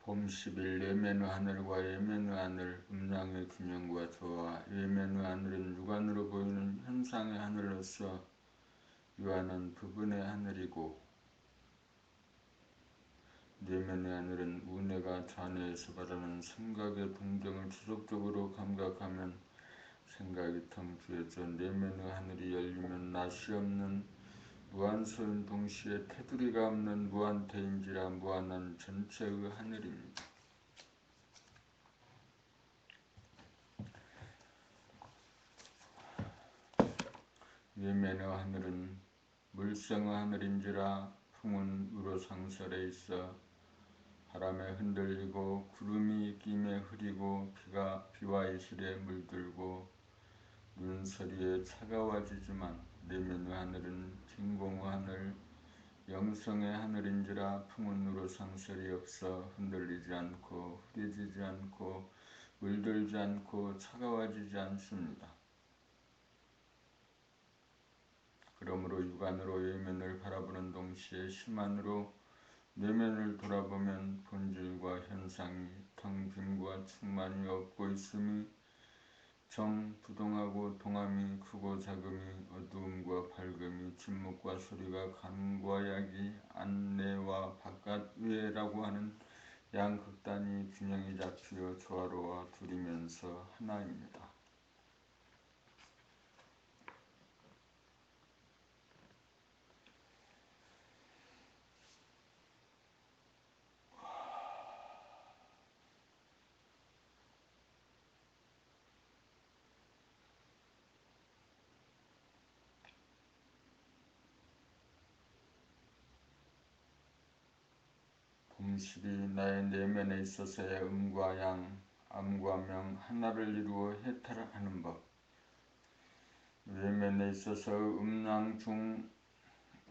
봄 10일 예멘의 하늘과 예멘의 하늘, 음양의 균형과 조화. 예멘의 하늘은 육안으로 보이는 현상의 하늘로서 유한한 부분의 하늘이고, 예멘의 하늘은 우뇌가 좌뇌에서 바라는 생각의 동경을 지속적으로 감각하면 생각이 텅 비어져 예멘의 하늘이 열리면 낯이 없는 무한소인 동시에 테두리가 없는 무한대인지라 무한한 전체의 하늘입니다. 예멘의 하늘은 물성의 하늘인지라 풍은 위로 상설에 있어 바람에 흔들리고 구름이 끼며 흐리고 비와 이슬에 물들고 눈서리에 차가워지지만 예멘의 하늘은 진공의 하늘, 영성의 하늘인지라 풍은 위로 상설이 없어 흔들리지 않고 흐려지지 않고 물들지 않고 차가워지지 않습니다. 그러므로 육안으로 예멘을 바라보는 동시에 심안으로 내면을 돌아보면 본질과 현상이 텅 빈과 충만이 없고 있음이 정부동하고 동함이 크고 작음이 어두움과 밝음이 침묵과 소리가 간과 약이 안내와 바깥 위에라고 하는 양극단이 균형이 잡히어 조화로와 둘이면서 하나입니다. 봄십이 나의 내면에 있어서의 음과 양, 암과 명 하나를 이루어 해탈하는 법. 내면에 있어서 음양 중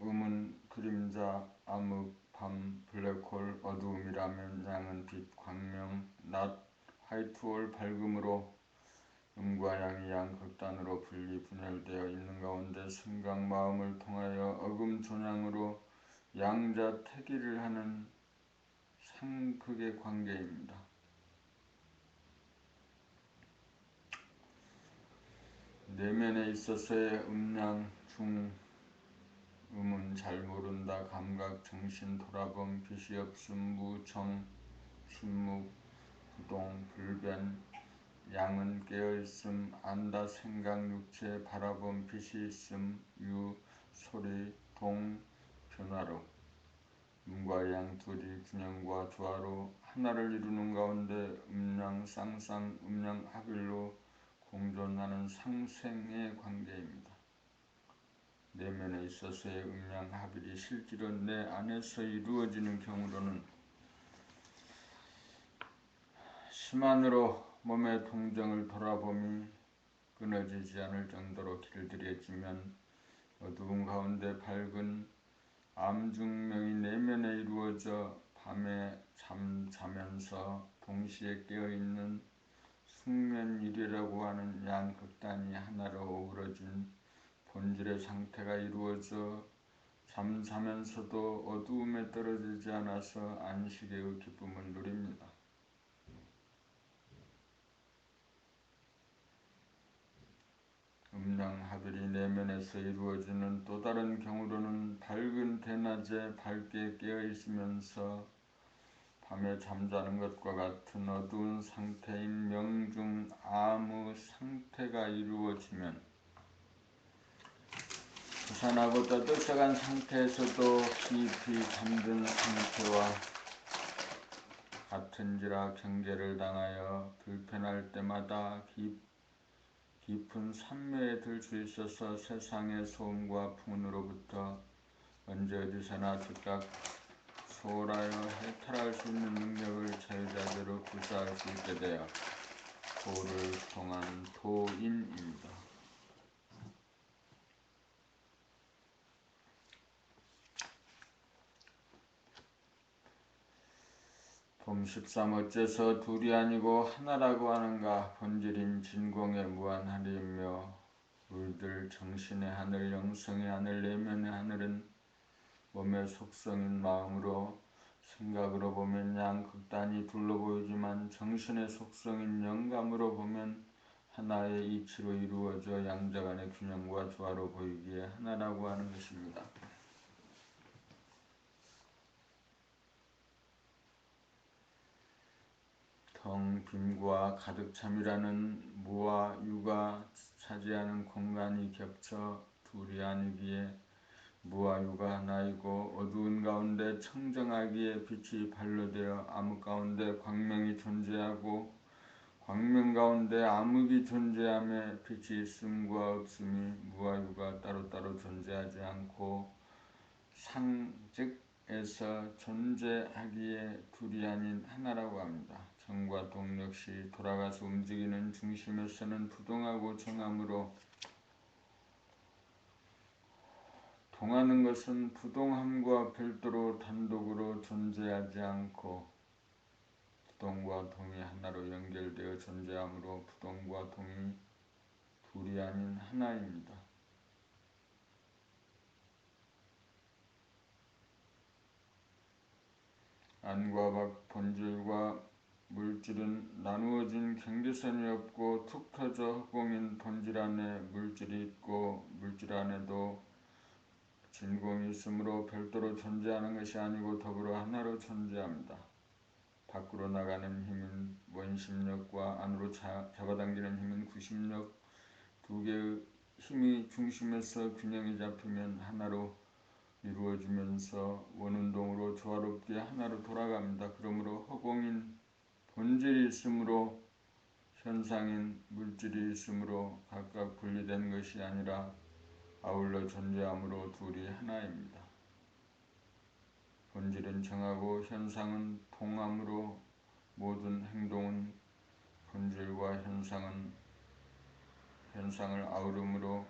음은 그림자, 암흑, 밤, 블랙홀, 어두움이라면 양은 빛, 광명, 낮, 화이트홀, 밝음으로 음과 양이 양극단으로 분리분열되어 있는 가운데 생각, 마음을 통하여 어금존양으로 양자택일을 하는 상극의 관계입니다. 내면에 있어서의 음양 중 음은 잘 모른다, 감각, 정신, 돌아봄, 빛이 없음, 무정, 침묵, 부동, 불변. 양은 깨어있음, 안다, 생각, 육체, 바라봄, 빛이 있음, 유, 소리, 동, 변화로 음과 양 둘이 균형과 조화로 하나를 이루는 가운데 음양 쌍쌍, 음양 합일로 공존하는 상생의 관계입니다. 내면에 있어서의 음양 합일이 실제로 내 안에서 이루어지는 경우로는 심한으로 몸의 동정을 돌아봄이 끊어지지 않을 정도로 길들여지면 어두운 가운데 밝은 암중명이 내면에 이루어져 밤에 잠자면서 동시에 깨어있는 숙면일이라고 하는 양극단이 하나로 어우러진 본질의 상태가 이루어져 잠자면서도 어두움에 떨어지지 않아서 안식의 기쁨을 누립니다. 음양 합일이 내면에서 이루어지는 또 다른 경우로는 밝은 대낮에 밝게 깨어있으면서 밤에 잠자는 것과 같은 어두운 상태인 명중 암의 상태가 이루어지면 부산하고 떠들썩한 상태에서도 깊이 잠든 상태와 같은지라 경계를 당하여 불편할 때마다 깊은 산매에 들 수 있어서 세상의 소음과 풍운으로부터 언제 어디서나 즉각 소홀하여 해탈할 수 있는 능력을 자유자재로 구사할 수 있게 되어 도를 통한 도인입니다. 봄 13 어째서 둘이 아니고 하나라고 하는가. 본질인 진공의 무한하리이며 우리들 정신의 하늘, 영성의 하늘, 내면의 하늘은 몸의 속성인 마음으로 생각으로 보면 양극단이 둘러 보이지만 정신의 속성인 영감으로 보면 하나의 이치로 이루어져 양자 간의 균형과 조화로 보이기에 하나라고 하는 것입니다. 텅 빈과 가득 참이라는 무와 유가 차지하는 공간이 겹쳐 둘이 아니기에 무와 유가 하나이고 어두운 가운데 청정하기에 빛이 발로되어 암흑 가운데 광명이 존재하고 광명 가운데 암흑이 존재하며 빛이 있음과 없음이 무와 유가 따로따로 존재하지 않고 상즉에서 존재하기에 둘이 아닌 하나라고 합니다. 정과 동 역시 돌아가서 움직이는 중심에서는 부동하고 정함으로 동하는 것은 부동함과 별도로 단독으로 존재하지 않고 부동과 동이 하나로 연결되어 존재하므로 부동과 동이 둘이 아닌 하나입니다. 안과 밖 본질과 물질은 나누어진 경계선이 없고 툭 터져 허공인 본질 안에 물질이 있고 물질 안에도 진공이 있으므로 별도로 존재하는 것이 아니고 더불어 하나로 존재합니다. 밖으로 나가는 힘인 원심력과 안으로 잡아당기는 힘인 구심력 두 개의 힘이 중심에서 균형이 잡히면 하나로 이루어지면서 원운동으로 조화롭게 하나로 돌아갑니다. 그러므로 허공인 본질이 있으므로 현상인 물질이 있으므로 각각 분리된 것이 아니라 아울러 존재함으로 둘이 하나입니다. 본질은 정하고 현상은 통함으로 모든 행동은 본질과 현상을 아우름으로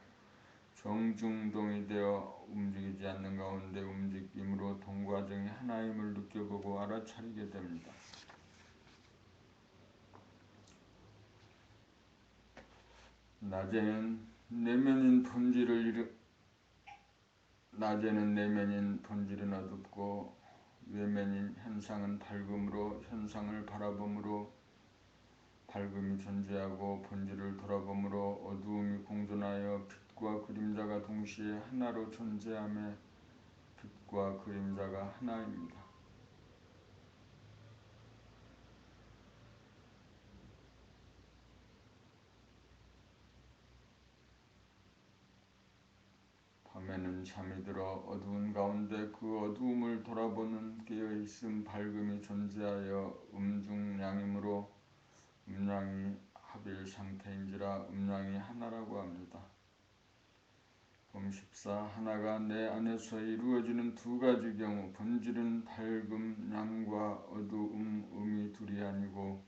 정중동이 되어 움직이지 않는 가운데 움직임으로 동과정이 하나임을 느껴보고 알아차리게 됩니다. 낮에는 내면인 본질은 어둡고 외면인 현상은 밝음으로 현상을 바라봄으로 밝음이 존재하고 본질을 돌아봄으로 어두움이 공존하여 빛과 그림자가 동시에 하나로 존재하며 빛과 그림자가 하나입니다. 밤에는 잠이 들어 어두운 가운데 그 어두움을 돌아보는 깨어있음 밝음이 존재하여 음중량이므로 음량이 합일 상태인지라 음량이 하나라고 합니다. 봄14 하나가 내 안에서 이루어지는 두 가지 경우 본질은 밝음, 양과 어두움, 음이 둘이 아니고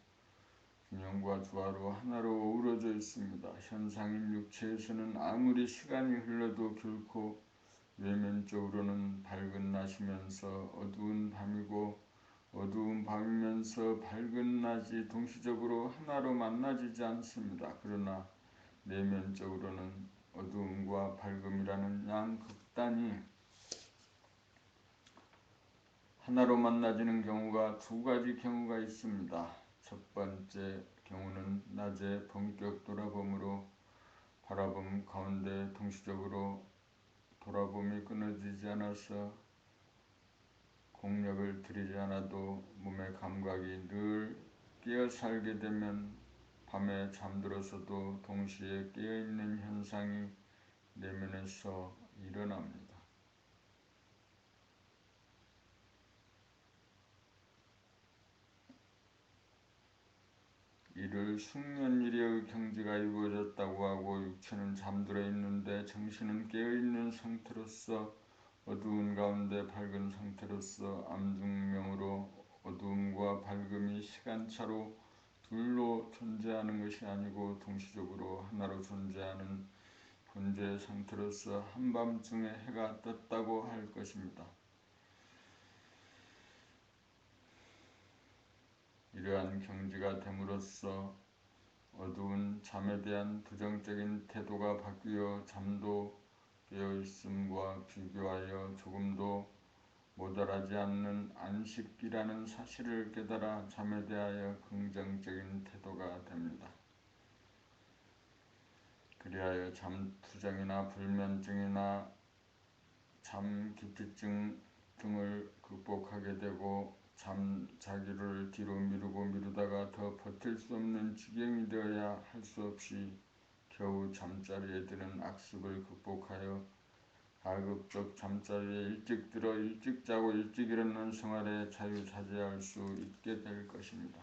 균형과 조화로 하나로 어우러져 있습니다. 현상인 육체에서는 아무리 시간이 흘러도 결코 외면적으로는 밝은 낮이면서 어두운 밤이고 어두운 밤이면서 밝은 낮이 동시적으로 하나로 만나지지 않습니다. 그러나 내면적으로는 어두움과 밝음이라는 양극단이 하나로 만나지는 경우가 두 가지 경우가 있습니다. 첫 번째 경우는 낮에 본격 돌아봄으로 바라봄 가운데 동시적으로 돌아봄이 끊어지지 않아서 공력을 들이지 않아도 몸의 감각이 늘 깨어 살게 되면 밤에 잠들어서도 동시에 깨어있는 현상이 내면에서 일어납니다. 이를 숙면일의 경지가 이루어졌다고 하고 육체는 잠들어 있는데 정신은 깨어있는 상태로서 어두운 가운데 밝은 상태로서 암중명으로 어두움과 밝음이 시간차로 둘로 존재하는 것이 아니고 동시적으로 하나로 존재하는 본재의 상태로서 한밤중에 해가 떴다고 할 것입니다. 이러한 경지가 됨으로써 어두운 잠에 대한 부정적인 태도가 바뀌어 잠도 깨어있음과 비교하여 조금도 모자라지 않는 안식이라는 사실을 깨달아 잠에 대하여 긍정적인 태도가 됩니다. 그리하여 잠투정이나 불면증이나 잠기피증 등을 극복하게 되고 잠자기를 뒤로 미루다가 더 버틸 수 없는 지경이 되어야 할 수 없이 겨우 잠자리에 드는 악습을 극복하여 가급적 잠자리에 일찍 들어 일찍 자고 일찍 일어나는 생활에 자유자재할 수 있게 될 것입니다.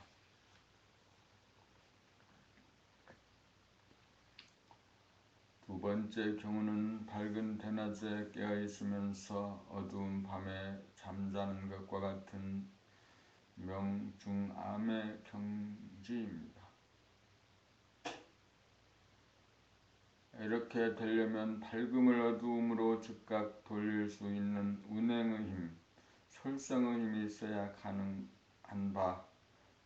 두 번째 경우는 밝은 대낮에 깨어있으면서 어두운 밤에 잠자는 것과 같은 명중암의 경지입니다. 이렇게 되려면 밝음을 어두움으로 즉각 돌릴 수 있는 운행의 힘, 솔성의 힘이 있어야 가능한 바,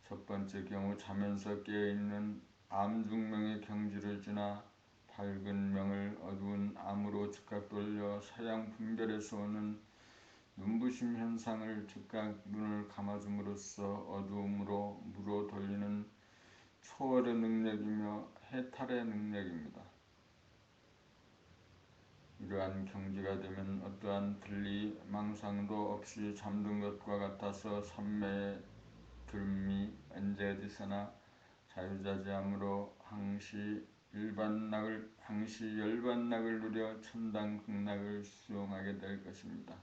첫 번째 경우 자면서 깨어있는 암중명의 경지를 지나 밝은 명을 어두운 암으로 즉각 돌려 사양 분별에서 오는 눈부심 현상을 즉각 눈을 감아줌으로써 어두움으로 무로 돌리는 초월의 능력이며 해탈의 능력입니다. 이러한 경지가 되면 어떠한 들리 망상도 없이 잠든 것과 같아서 삼매의 들음이 언제 어디서나 자유자재함으로 항시 열반락을 누려 천당 극락을 수용하게 될 것입니다.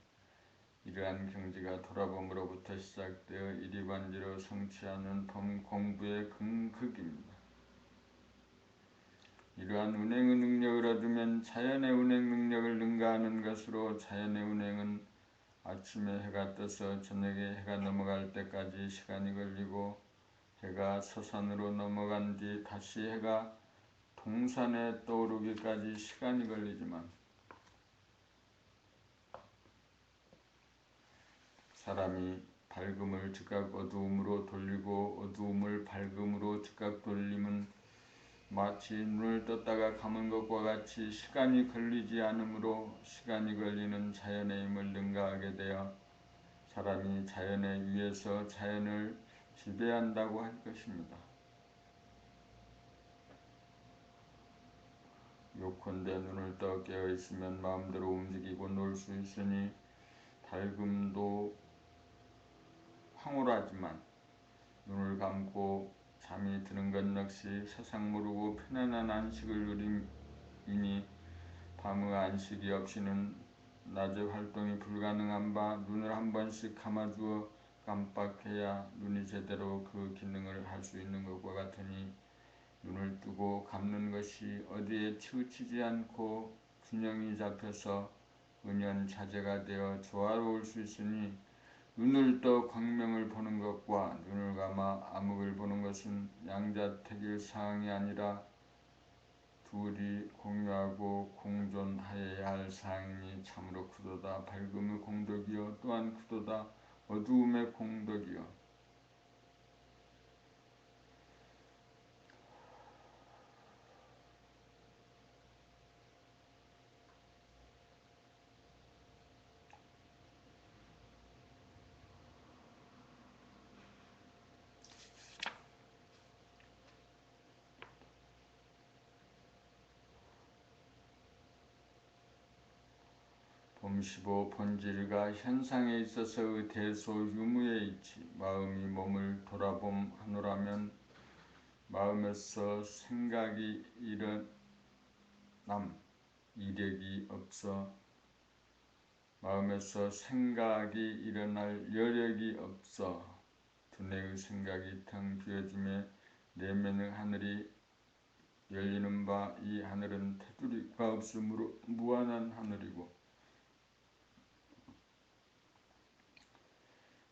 이러한 경지가 돌아봄으로부터 시작되어 일이반지로 성취하는 범 공부의 극입니다. 이러한 운행의 능력을 얻으면 자연의 운행 능력을 능가하는 것으로 자연의 운행은 아침에 해가 떠서 저녁에 해가 넘어갈 때까지 시간이 걸리고 해가 서산으로 넘어간 뒤 다시 해가 동산에 떠오르기까지 시간이 걸리지만 사람이 밝음을 즉각 어두움으로 돌리고 어두움을 밝음으로 즉각 돌림은 마치 눈을 떴다가 감은 것과 같이 시간이 걸리지 않으므로 시간이 걸리는 자연의 힘을 능가하게 되어 사람이 자연에 의해서 자연을 지배한다고 할 것입니다. 요컨대 눈을 떠 깨어있으면 마음대로 움직이고 놀 수 있으니 밝음도 황홀하지만 눈을 감고 잠이 드는 것 역시 세상 모르고 편안한 안식을 누리니 밤의 안식이 없이는 낮의 활동이 불가능한 바 눈을 한 번씩 감아주어 깜빡해야 눈이 제대로 그 기능을 할 수 있는 것과 같으니 눈을 뜨고 감는 것이 어디에 치우치지 않고 균형이 잡혀서 은연자재가 되어 조화로울 수 있으니 눈을 떠 광명을 보는 것과 눈을 감아 암흑을 보는 것은 양자택일 사항이 아니라 둘이 공유하고 공존하여야 할 사항이니 참으로 크도다 밝음의 공덕이요 또한 크도다 어두움의 공덕이요. 봄15 본질과 현상에 있어서의 대소유무의 이치 마음이 몸을 돌아봄 하노라면 마음에서 생각이 일어남 이력이 없어 마음에서 생각이 일어날 여력이 없어 두뇌의 생각이 텅 비어짐에 내면의 하늘이 열리는 바 이 하늘은 테두리가 없으므로 무한한 하늘이고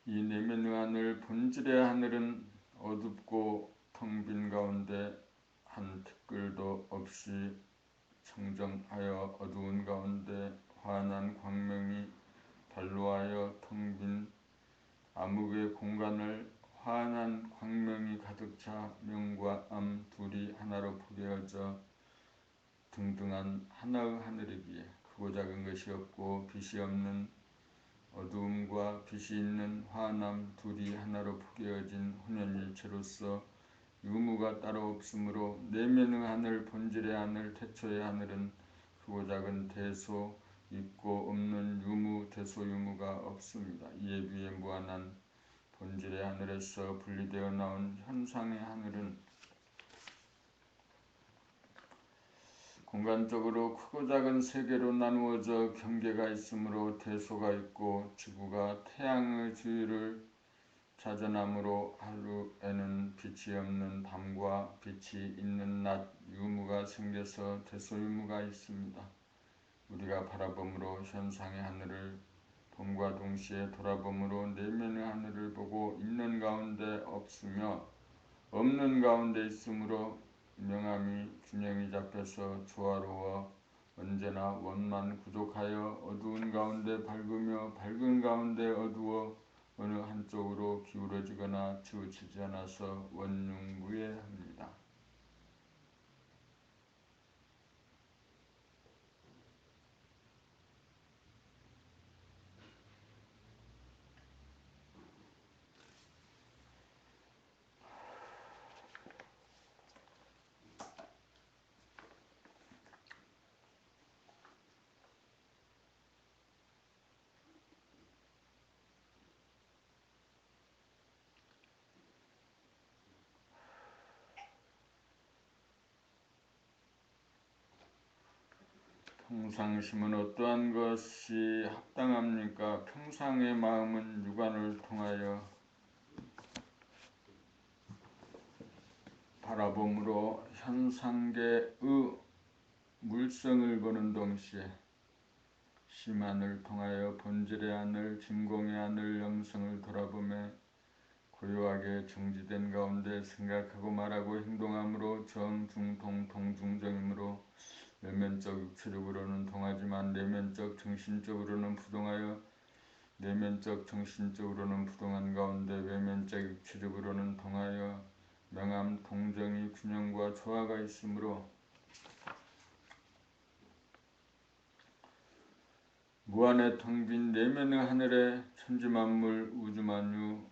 이 내면의 하늘 본질의 하늘은 어둡고 텅 빈 가운데 한 티끌도 없이 청정하여 어두운 가운데 환한 광명이 발로하여 텅 빈 암흑의 공간을 환한 광명이 가득 차 명과 암 둘이 하나로 포개어져 등등한 하나의 하늘이기에 크고 작은 것이 없고 빛이 없는 어두움과 빛이 있는 화남 둘이 하나로 포개어진 혼연일체로서 유무가 따로 없으므로 내면의 하늘, 본질의 하늘, 태초의 하늘은 크고 작은 대소 있고 없는 유무, 대소 유무가 없습니다. 이에 비해 무한한 본질의 하늘에서 분리되어 나온 현상의 하늘은 공간적으로 크고 작은 세 개로 나누어져 경계가 있으므로 대소가 있고 지구가 태양의 주위를 자전함으로 하루에는 빛이 없는 밤과 빛이 있는 낮 유무가 생겨서 대소유무가 있습니다. 우리가 바라봄으로 현상의 하늘을 봄과 동시에 돌아봄으로 내면의 하늘을 보고 있는 가운데 없으며 없는 가운데 있으므로 명암이 균형이 잡혀서 조화로워 언제나 원만 구족하여 어두운 가운데 밝으며 밝은 가운데 어두워 어느 한쪽으로 기울어지거나 치우치지 않아서 원흉무예합니다. 평상심은 어떠한 것이 합당합니까? 평상의 마음은 육안을 통하여 바라봄으로 현상계의 물성을 보는 동시에 심한을 통하여 본질의 하늘, 진공의 하늘, 영성을 돌아보며 고요하게 정지된 가운데 생각하고 말하고 행동함으로 정중동 동중정이므로 외면적 육체적으로는 동하지만 내면적 정신적으로는 부동하여 내면적 정신적으로는 부동한 가운데 외면적 육체적으로는 동하여 명암 동정이 균형과 조화가 있으므로 무한의 텅 빈 내면의 하늘에 천지만물 우주만유가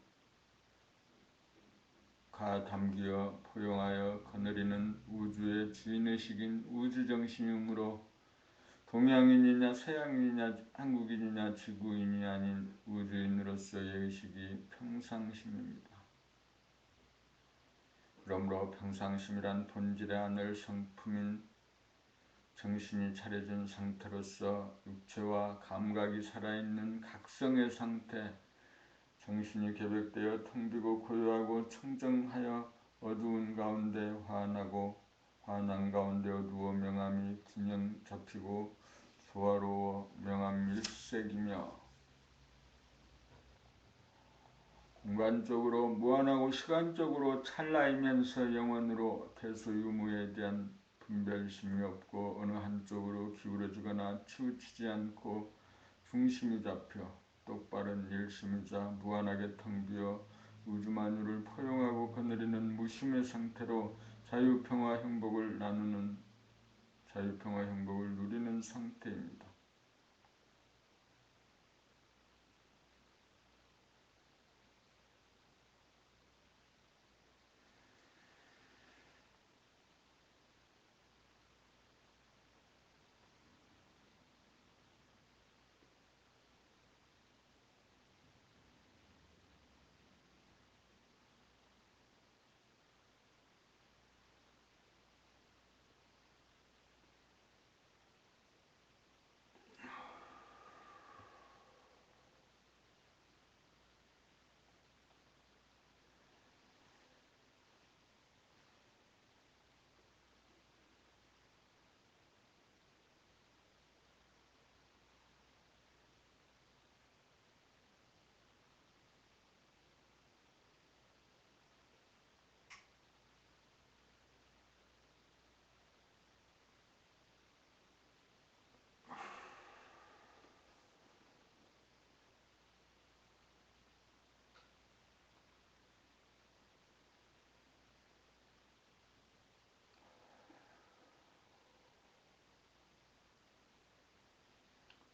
담기어 포용하여 거느리는 우주의 주인의식인 우주정신이므로 동양인이냐 서양인이냐 한국인이냐 지구인이 아닌 우주인으로서의 의식이 평상심입니다. 그러므로 평상심이란 본질의 하늘 성품인 정신이 차려진 상태로서 육체와 감각이 살아있는 각성의 상태, 정신이 계백되어 텅비고 고요하고 청정하여 어두운 가운데 환하고 환한 가운데 어두워 명암이 균형 잡히고 조화로워 명암일색이며 공간적으로 무한하고 시간적으로 찰나이면서 영원으로 대소유무에 대한 분별심이 없고 어느 한쪽으로 기울어지거나 치우치지 않고 중심이 잡혀 똑바른 일심이자 무한하게 텅 비어 우주만유를 포용하고 거느리는 무심의 상태로 자유평화 행복을 나누는 자유평화 행복을 누리는 상태입니다.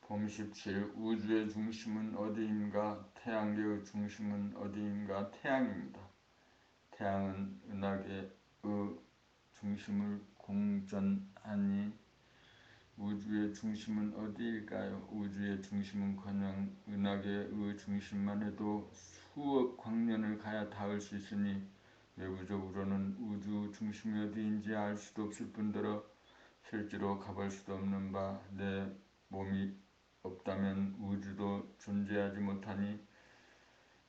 봄 17. 우주의 중심은 어디인가? 태양계의 중심은 어디인가? 태양입니다. 태양은 은하계의 중심을 공전하니 우주의 중심은 어디일까요? 우주의 중심은커녕 은하계의 중심만 해도 수억 광년을 가야 닿을 수 있으니 외부적으로는 우주 중심이 어디인지 알 수도 없을 뿐더러 실제로 가볼 수도 없는 바, 내 몸이 없다면 우주도 존재하지 못하니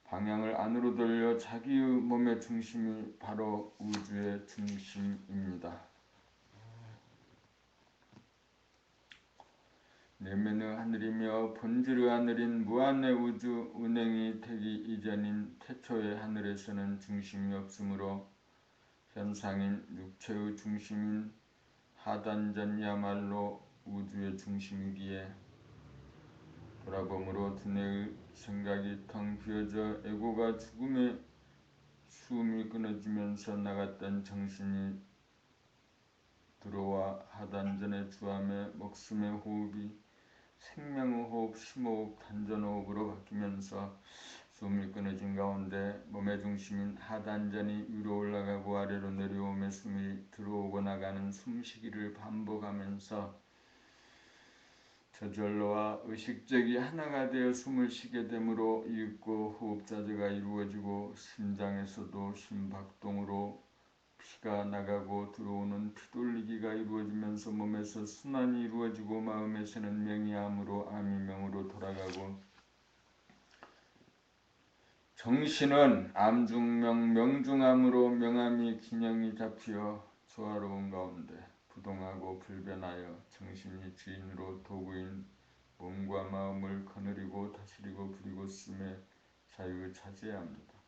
방향을 안으로 돌려 자기의 몸의 중심이 바로 우주의 중심입니다. 내면의 하늘이며 본질의 하늘인 무한의 우주 운행이 되기 이전인 태초의 하늘에서는 중심이 없으므로 현상인 육체의 중심인 하단전이야말로 우주의 중심이기에 돌아봄으로 두뇌의 생각이 텅 비어져 에고가 죽음에 숨이 끊어지면서 나갔던 정신이 들어와 하단전의 주함에 목숨의 호흡이 생명의 호흡, 심호흡, 단전호흡으로 바뀌면서 숨이 끊어진 가운데 몸의 중심인 하단전이 위로 올라가고 아래로 내려오며 숨이 들어오고 나가는 숨쉬기를 반복하면서 저절로와 의식적이 하나가 되어 숨을 쉬게 되므로 이윽고 호흡자재가 이루어지고 심장에서도 심박동으로 피가 나가고 들어오는 피돌리기가 이루어지면서 몸에서 순환이 이루어지고 마음에서는 명이암으로 암이 명으로 돌아가고 정신은 암중명 명중암으로 명암이 균형이 잡혀 조화로운 가운데 부동하고 불변하여 정신이 주인으로 도구인 몸과 마음을 거느리고 다스리고 부리고 쓰매 자유를 차지해야 합니다.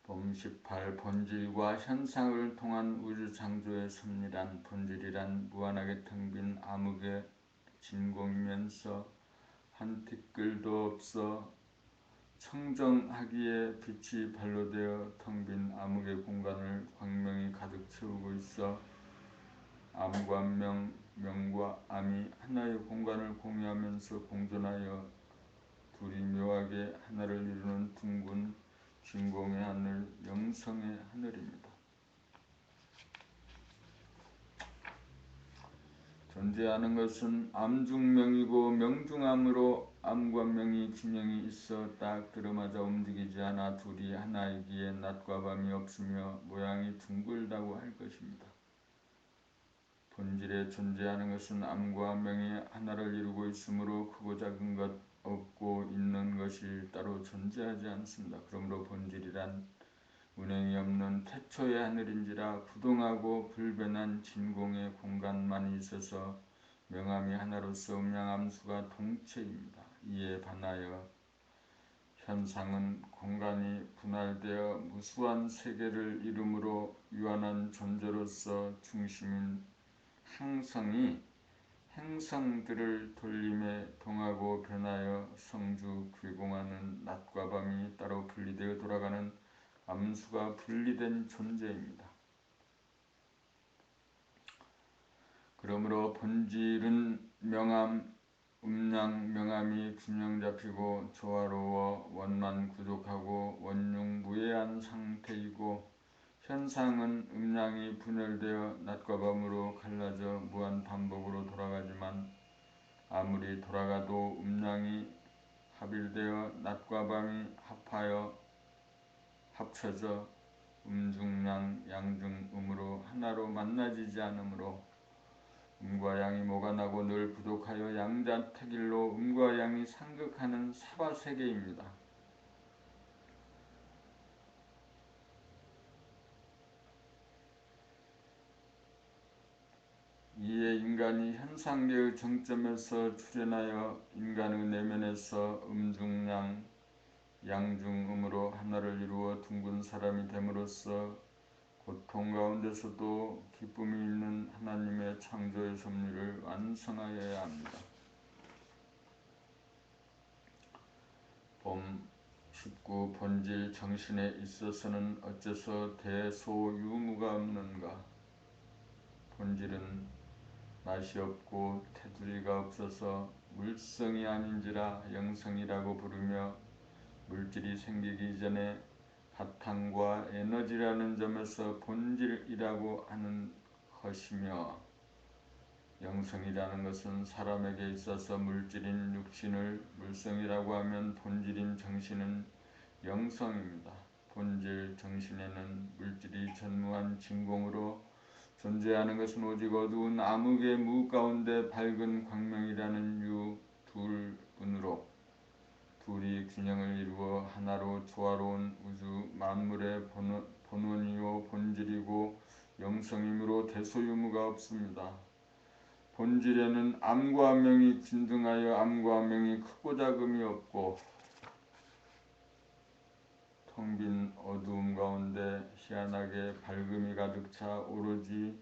봄 18. 본질과 현상을 통한 우주창조의 섭리란 본질이란 무한하게 텅 빈 암흑의 진공이면서 한 티끌도 없어 청정하기에 빛이 발로되어 텅 빈 암흑의 공간을 광명이 가득 채우고 있어 암과 명, 명과 암이 하나의 공간을 공유하면서 공존하여 둘이 묘하게 하나를 이루는 둥근 진공의 하늘, 영성의 하늘입니다. 존재하는 것은 암중명이고 명중암으로 암과 명이 균형이 있어 딱 들어맞아 움직이지 않아 둘이 하나이기에 낮과 밤이 없으며 모양이 둥글다고 할 것입니다. 본질에 존재하는 것은 암과 명이 하나를 이루고 있으므로 크고 작은 것 없고 있는 것이 따로 존재하지 않습니다. 그러므로 본질이란 운행이 없는 태초의 하늘인지라 부동하고 불변한 진공의 공간만이 있어서 명암이 하나로서 음양함수가 동체입니다. 이에 반하여 현상은 공간이 분할되어 무수한 세계를 이루므로 유한한 존재로서 중심인 항성이 행성들을 돌림에 동하고 변하여 성주 괴공하는 낮과 밤이 따로 분리되어 돌아가는 암수가 분리된 존재입니다. 그러므로 본질은 명암, 음양, 명암이 균형 잡히고 조화로워 원만 구족하고 원융 무해한 상태이고 현상은 음양이 분열되어 낮과 밤으로 갈라져 무한 반복으로 돌아가지만 아무리 돌아가도 음양이 합일되어 낮과 밤이 합쳐져 음중양, 양중음으로 하나로 만나지지 않으므로 음과 양이 모관하고 늘 부족하여 양자택일로 음과 양이 상극하는 사바세계입니다. 이에 인간이 현상계의 정점에서 출현하여 인간의 내면에서 음중양, 양중음으로 하나를 이루어 둥근 사람이 됨으로써 고통 가운데서도 기쁨이 있는 하나님의 창조의 섭리를 완성하여야 합니다. 봄 19. 본질 정신에 있어서는 어째서 대소유무가 없는가? 본질은 맛이 없고 테두리가 없어서 물성이 아닌지라 영성이라고 부르며 물질이 생기기 전에 바탕과 에너지라는 점에서 본질이라고 하는 것이며, 영성이라는 것은 사람에게 있어서 물질인 육신을 물성이라고 하면 본질인 정신은 영성입니다. 본질 정신에는 물질이 전무한 진공으로 존재하는 것은 오직 어두운 암흑의 무 가운데 밝은 광명이라는 유 둘뿐으로 둘이 균형을 이루어 하나로 조화로운 우주 만물의 본원이요 본질이고 영성이므로 대소유무가 없습니다. 본질에는 암과 명이 균등하여 암과 명이 크고 작음이 없고 텅 빈 어두움 가운데 희한하게 밝음이 가득 차 오로지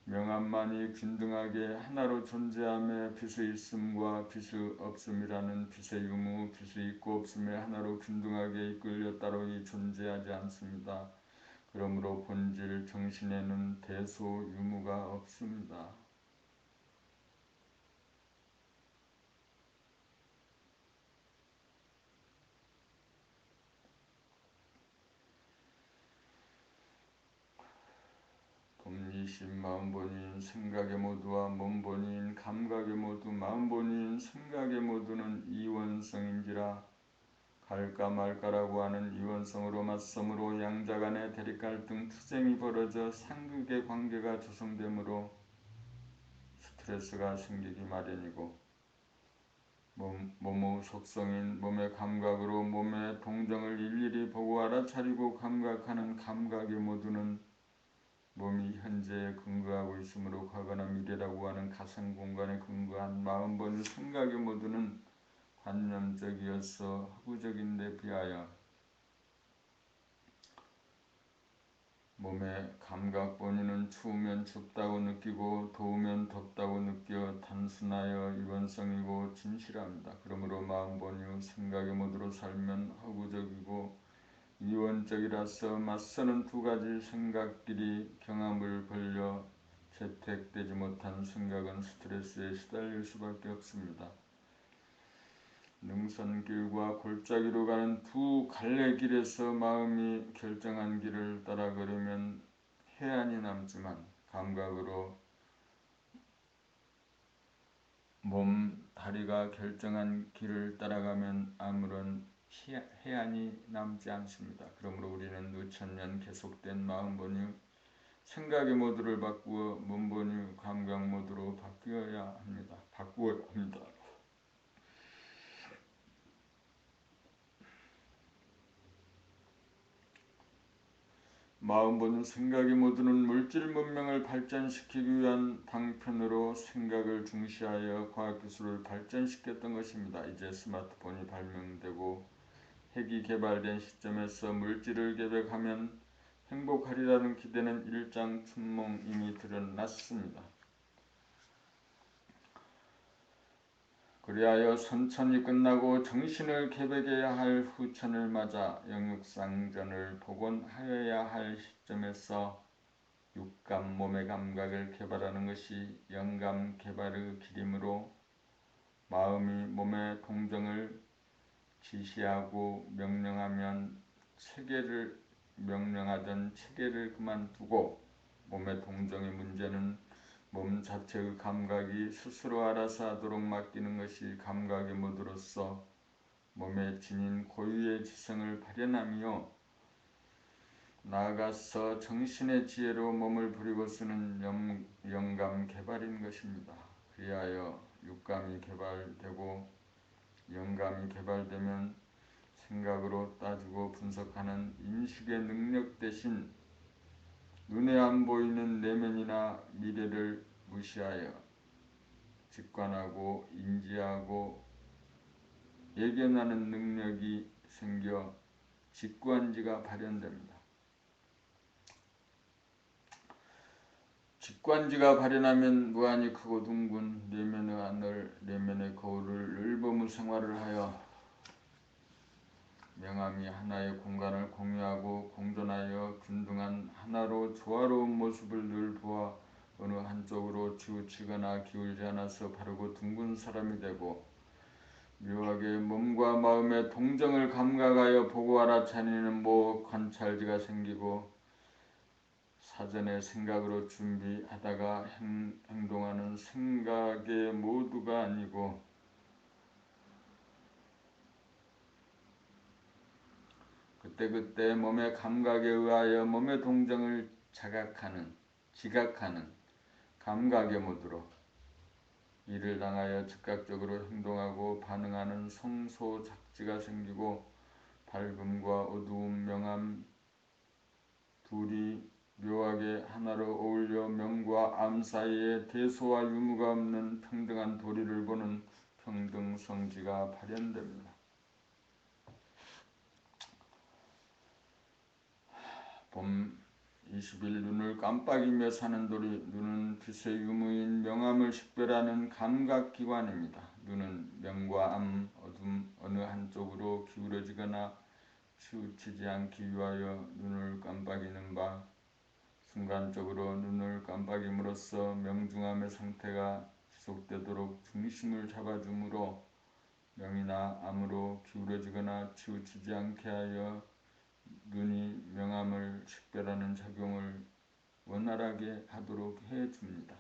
명암만이 균등하게 하나로 존재함에 빛의 있음과 빛의 없음이라는 빛의 유무, 빛의 있고 없음에 하나로 균등하게 이끌려 따로이 존재하지 않습니다. 그러므로 본질 정신에는 대소유무가 없습니다. 돔니신 마음본인 생각의 모두와 몸본인 감각의 모두 마음본인 생각의 모두는 이원성인지라 갈까 말까라고 하는 이원성으로 맞서므로 양자 간의 대립갈등 투쟁이 벌어져 상극의 관계가 조성되므로 스트레스가 생기기 마련이고 몸의 속성인 몸의 감각으로 몸의 동정을 일일이 보고 알아차리고 감각하는 감각의 모두는 몸이 현재에 근거하고 있으므로 과거나 미래라고 하는 가상 공간에 근거한 마음본의 생각의 모두는 관념적이어서 허구적인 데 비하여 몸의 감각 본인은 추우면 춥다고 느끼고 더우면 덥다고 느껴 단순하여 이원성이고 진실합니다. 그러므로 마음 본유 생각의 모두로 살면 허구적이고 이원적이라서 맞서는 두 가지 생각끼리 경합을 벌려 채택되지 못한 생각은 스트레스에 시달릴 수밖에 없습니다. 능선길과 골짜기로 가는 두 갈래길에서 마음이 결정한 길을 따라 걸으면 해안이 남지만 감각으로 몸, 다리가 결정한 길을 따라가면 아무런 해안이 남지 않습니다. 그러므로 우리는 누천년 계속된 마음 본유, 생각의 모두를 바꾸어 몸 본유, 감각 모두로 바꾸어야 합니다. 마음 본유, 생각의 모두는 물질 문명을 발전시키기 위한 방편으로 생각을 중시하여 과학기술을 발전시켰던 것입니다. 이제 스마트폰이 발명되고 핵이 개발된 시점에서 물질을 계획하면 행복하리라는 기대는 일장춘몽 이미 드러났습니다. 그리하여 선천이 끝나고 정신을 계획해야 할 후천을 맞아 영육상전을 복원하여야 할 시점에서 육감 몸의 감각을 개발하는 것이 영감 개발의 길이므로 마음이 몸의 동정을 지시하고 명령하면 명령하던 체계를 그만두고 몸의 동정의 문제는 몸 자체의 감각이 스스로 알아서 하도록 맡기는 것이 감각의 모드로서 몸의 지닌 고유의 지성을 발현하며 나아가서 정신의 지혜로 몸을 부리고 쓰는 영감 개발인 것입니다. 그리하여 육감이 개발되고 영감이 개발되면 생각으로 따지고 분석하는 인식의 능력 대신 눈에 안 보이는 내면이나 미래를 무시하여 직관하고 인지하고 예견하는 능력이 생겨 직관지가 발현됩니다. 직관지가 발현하면 무한히 크고 둥근 내면의 하늘, 내면의 거울을 늘범무 생활을 하여 명암이 하나의 공간을 공유하고 공존하여 균등한 하나로 조화로운 모습을 늘 보아 어느 한쪽으로 치우치거나 기울지 않아서 바르고 둥근 사람이 되고 묘하게 몸과 마음의 동정을 감각하여 보고 알아차리는 관찰지가 생기고 사전에 생각으로 준비하다가 행동하는 생각의 모두가 아니고 그때그때 몸의 감각에 의하여 몸의 동정을 지각하는 감각의 모드로 이를 당하여 즉각적으로 행동하고 반응하는 성소작지가 생기고 밝음과 어두움, 명암 둘이 묘하게 하나로 어울려 명과 암 사이에 대소와 유무가 없는 평등한 도리를 보는 평등성지가 발현됩니다. 봄 20일 눈을 깜빡이며 사는 도리. 눈은 빛의 유무인 명암을 식별하는 감각기관입니다. 눈은 명과 암, 어둠 어느 한쪽으로 기울어지거나 치우치지 않기 위하여 눈을 깜빡이는 바 순간적으로 눈을 깜빡임으로써 명중암의 상태가 지속되도록 중심을 잡아주므로 명이나 암으로 기울어지거나 치우치지 않게 하여 눈이 명암을 식별하는 작용을 원활하게 하도록 해줍니다.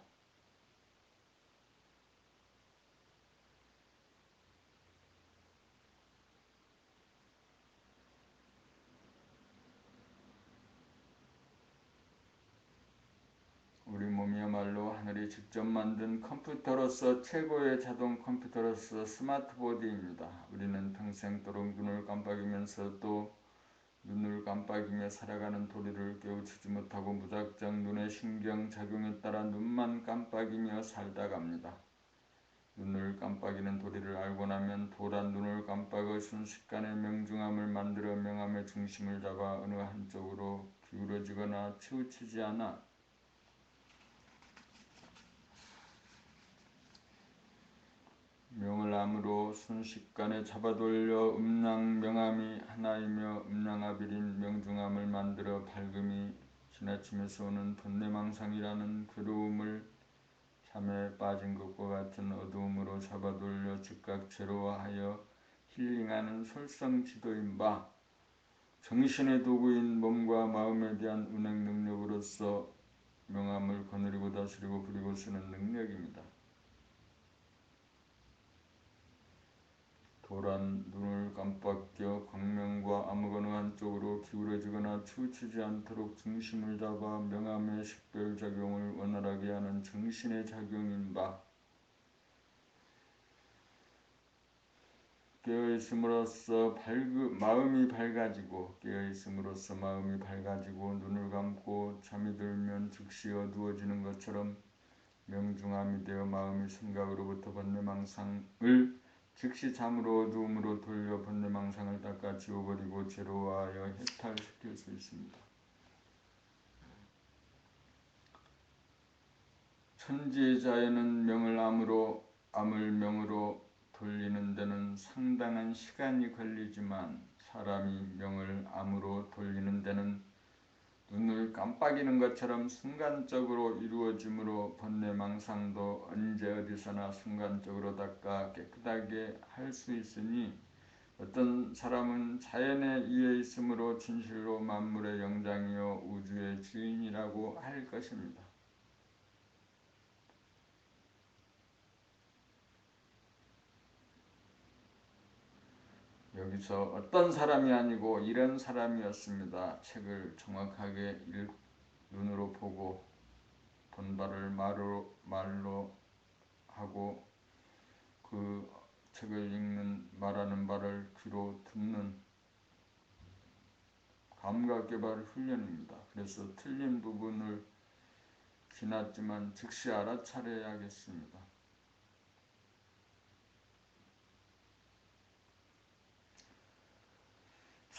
우리 몸이야말로 하늘이 직접 만든 컴퓨터로서 최고의 자동 컴퓨터로서 스마트보디입니다. 우리는 평생도록 눈을 깜빡이면서 또 눈을 깜빡이며 살아가는 도리를 깨우치지 못하고 무작정 눈의 신경작용에 따라 눈만 깜빡이며 살다 갑니다. 눈을 깜빡이는 도리를 알고 나면 도란 눈을 깜빡여 순식간에 명중암을 만들어 명암의 중심을 잡아 어느 한쪽으로 기울어지거나 치우치지 않아 명을 암으로 순식간에 잡아돌려 음양명암이 하나이며 음양아빌인 명중암을 만들어 밝음이 지나치면서 오는 번뇌망상이라는 괴로움을 잠에 빠진 것과 같은 어두움으로 잡아돌려 즉각 제로화하여 힐링하는 솔성지도인 바 정신의 도구인 몸과 마음에 대한 운행 능력으로서 명암을 거느리고 다스리고 부리고 쓰는 능력입니다. 도란 눈을 깜빡여 광명과 어느 한쪽으로 기울어지거나 치우치지 않도록 중심을 잡아 명암의 식별작용을 원활하게 하는 정신의 작용인 바 깨어있음으로써 마음이 밝아지고 눈을 감고 잠이 들면 즉시 어두워지는 것처럼 명중암이 되어 마음이 생각으로부터 번뇌망상을 즉시 잠으로 어두움으로 돌려 번뇌망상을 닦아 지워버리고 제로화하여 해탈시킬 수 있습니다. 천지의 자연은 명을 암을 명으로 돌리는 데는 상당한 시간이 걸리지만 사람이 명을 암으로 돌리는 데는 눈을 깜빡이는 것처럼 순간적으로 이루어지므로 번뇌망상도 언제 어디서나 순간적으로 닦아 깨끗하게 할 수 있으니 어떤 사람은 자연에 의해 있으므로 진실로 만물의 영장이요 우주의 주인이라고 할 것입니다. 여기서 어떤 사람이 아니고 이런 사람이었습니다. 책을 정확하게 눈으로 보고 본바를 말로 하고 그 책을 말하는 바를 귀로 듣는 감각개발 훈련입니다. 그래서 틀린 부분을 지났지만 즉시 알아차려야겠습니다.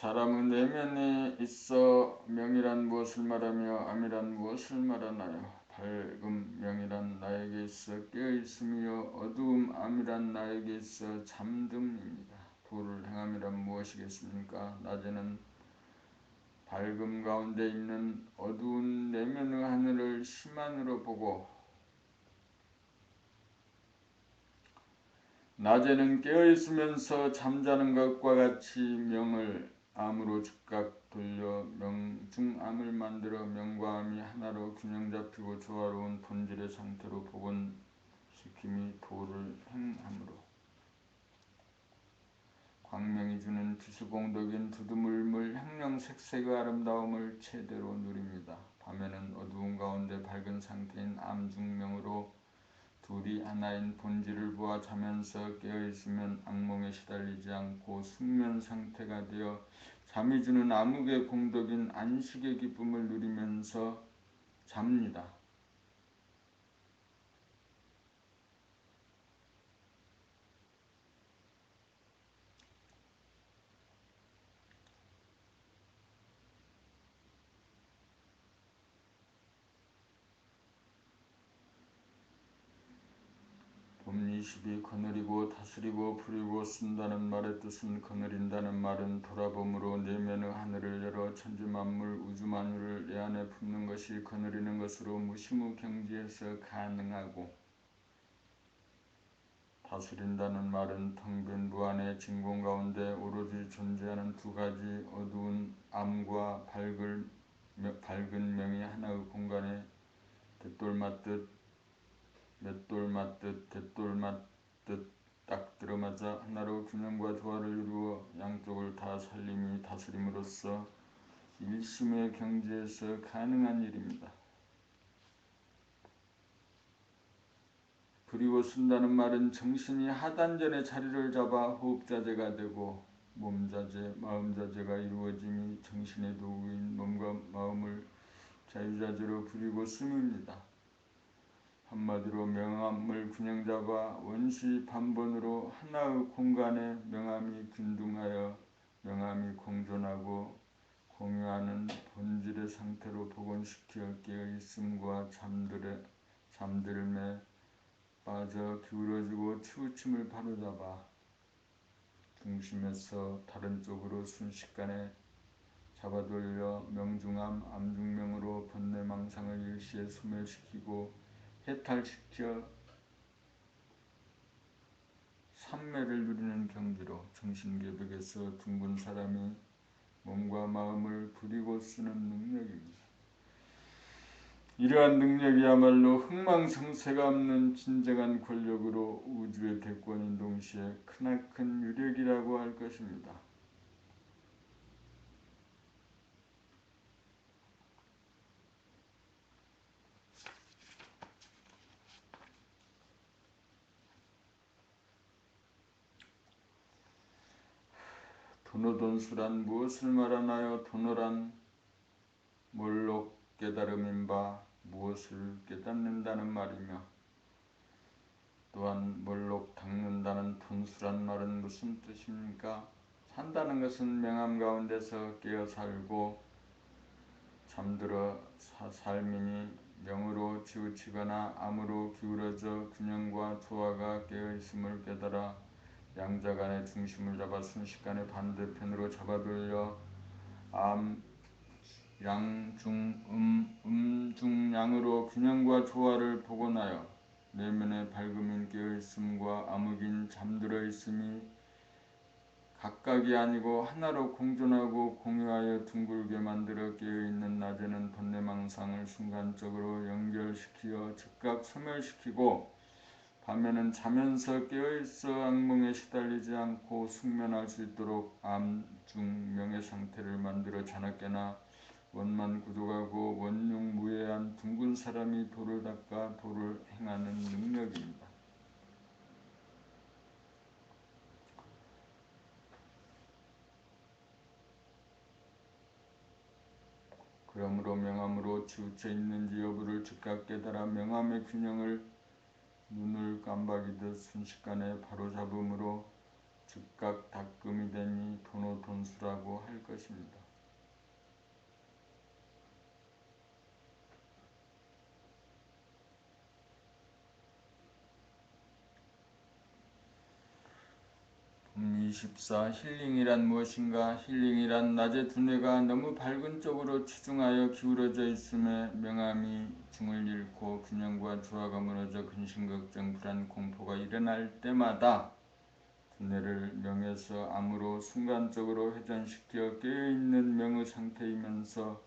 사람은 내면에 있어 명이란 무엇을 말하며 암이란 무엇을 말하나요? 밝음 명이란 나에게 있어 깨어있음이요 어두움 암이란 나에게 있어 잠듦입니다. 도를 행함이란 무엇이겠습니까? 낮에는 밝음 가운데 있는 어두운 내면의 하늘을 심한으로 보고 낮에는 깨어있으면서 잠자는 것과 같이 명을 암으로 즉각 돌려 명중암을 만들어 명과 암이 하나로 균형 잡히고 조화로운 본질의 상태로 복원시킴이 도를 행함으로 광명이 주는 기수공덕인 두두물물 형령색색의 아름다움을 최대로 누립니다. 밤에는 어두운 가운데 밝은 상태인 암중명으로 둘이 하나인 본질을 보아 자면서 깨어있으면 악몽에 시달리지 않고 숙면 상태가 되어 잠이 주는 암흑의 공덕인 안식의 기쁨을 누리면서 잡니다. 봄이십이 거느리고 다스리고 부리고 쓴다는 말의 뜻은 거느린다는 말은 돌아봄으로 내면의 하늘을 열어 천지만물 우주만물을 내 안에 품는 것이 거느리는 것으로 무시무경지에서 가능하고 다스린다는 말은 텅 빈 무한의 진공 가운데 오로지 존재하는 두 가지 어두운 암과 밝은 명이 하나의 공간에 맷돌 맞듯 딱 들어맞아 하나로 균형과 조화를 이루어 양쪽을 다 살림이 다스림으로써 일심의 경지에서 가능한 일입니다. 부리고 쓴다는 말은 정신이 하단전의 자리를 잡아 호흡자재가 되고 몸자재, 마음자재가 이루어짐이 정신의 도구인 몸과 마음을 자유자재로 부리고 씀입니다. 한마디로 명암을 균형잡아 원시 반본으로 하나의 공간에 명암이 균등하여 명암이 공존하고 공유하는 본질의 상태로 복원시켜 깨어있음과 잠들음에 빠져 기울어지고 치우침을 바로잡아 중심에서 다른 쪽으로 순식간에 잡아돌려 명중암, 암중명으로 번뇌망상을 일시에 소멸시키고 해탈시켜 삼매를 누리는 경지로 정신개벽에서 둥근 사람이 몸과 마음을 부리고 쓰는 능력입니다. 이러한 능력이야말로 흥망성쇠가 없는 진정한 권력으로 우주의 대권인 동시에 크나큰 유력이라고 할 것입니다. 도노돈수란 무엇을 말하나요? 도노란 몰록 깨달음인 바 무엇을 깨닫는다는 말이며 또한 몰록 닦는다는 돈수란 말은 무슨 뜻입니까? 산다는 것은 명암 가운데서 깨어 살고 잠들어 삶이니 명으로 치우치거나 암으로 기울어져 균형과 조화가 깨어있음을 깨달아 양자 간의 중심을 잡아 순식간에 반대편으로 잡아돌려 암, 양, 중, 중, 양으로 균형과 조화를 복원하여 내면의 밝음인 깨어있음과 암흑인 잠들어 있음이 각각이 아니고 하나로 공존하고 공유하여 둥글게 만들어 깨어있는 낮에는 번뇌망상을 순간적으로 연결시키어 즉각 소멸시키고 밤에는 자면서 깨어있어 악몽에 시달리지 않고 숙면할 수 있도록 암, 중, 명의 상태를 만들어 자나깨나 원만 구족하고 원흉무해한 둥근 사람이 도를 닦아 도를 행하는 능력입니다. 그러므로 명암으로 치우쳐 있는지 여부를 즉각 깨달아 명암의 균형을 눈을 깜박이듯 순식간에 바로잡음으로 즉각 닦음이 되니 도노돈수라고 할 것입니다. 24. 힐링이란 무엇인가? 힐링이란 낮에 두뇌가 너무 밝은 쪽으로 치중하여 기울어져 있음에 명암이 중을 잃고 균형과 조화가 무너져 근심, 걱정, 불안, 공포가 일어날 때마다 두뇌를 명에서 암으로 순간적으로 회전시켜 깨어있는 명의 상태이면서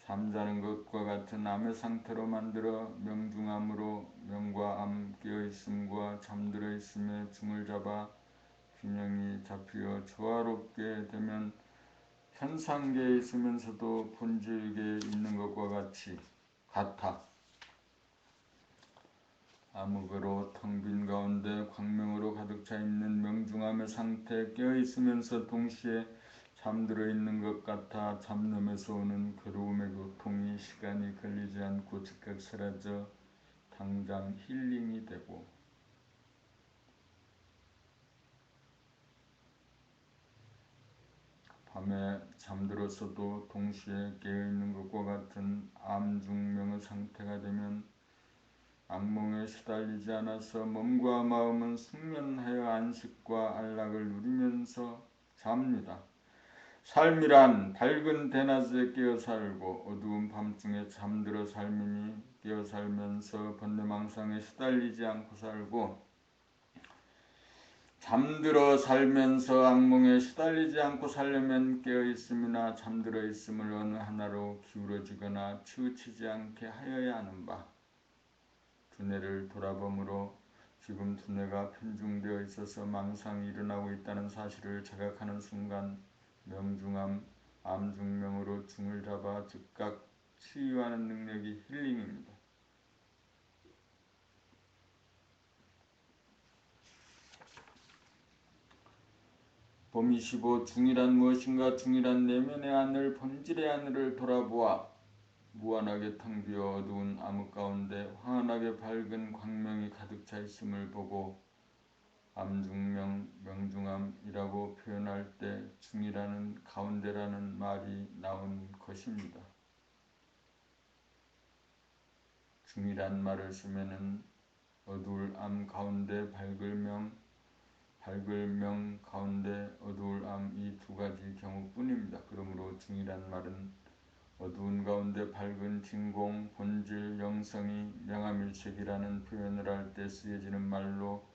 잠자는 것과 같은 암의 상태로 만들어 명중암으로 명과 암 깨어있음과 잠들어 있음에 중을 잡아 균형이 잡히어 조화롭게 되면 현상계에 있으면서도 본질계에 있는 것과 같아. 암흑으로 텅 빈 가운데 광명으로 가득 차 있는 명중암의 상태에 깨어있으면서 동시에 잠들어 있는 것 같아 잠놈에서 오는 괴로움의 고통이 시간이 걸리지 않고 즉각 사라져 당장 힐링이 되고, 밤에 잠들었어도 동시에 깨어있는 것과 같은 암중명의 상태가 되면 악몽에 시달리지 않아서 몸과 마음은 숙면하여 안식과 안락을 누리면서 잡니다. 삶이란 밝은 대낮에 깨어 살고 어두운 밤중에 잠들어 삶이니 깨어 살면서 번뇌망상에 시달리지 않고 살고 잠들어 살면서 악몽에 시달리지 않고 살려면 깨어있음이나 잠들어 있음을 어느 하나로 기울어지거나 치우치지 않게 하여야 하는 바. 두뇌를 돌아봄으로 지금 두뇌가 편중되어 있어서 망상이 일어나고 있다는 사실을 자각하는 순간 명중암, 암중명으로 중을 잡아 즉각 치유하는 능력이 힐링입니다. 봄 25. 중이란 무엇인가? 중이란 내면의 하늘, 본질의 하늘을 돌아보아 무한하게 텅 비어 어두운 암흑 가운데 환하게 밝은 광명이 가득 차 있음을 보고 암중명, 명중암이라고 표현할 때 중이라는 가운데라는 말이 나온 것입니다. 중이란 말을 쓰면은 어두울 암 가운데 밝을 명 가운데 어두울 암 이 두 가지 경우뿐입니다. 그러므로 중이란 말은 어두운 가운데 밝은 진공, 본질, 영성이 명암일색이라는 표현을 할 때 쓰여지는 말로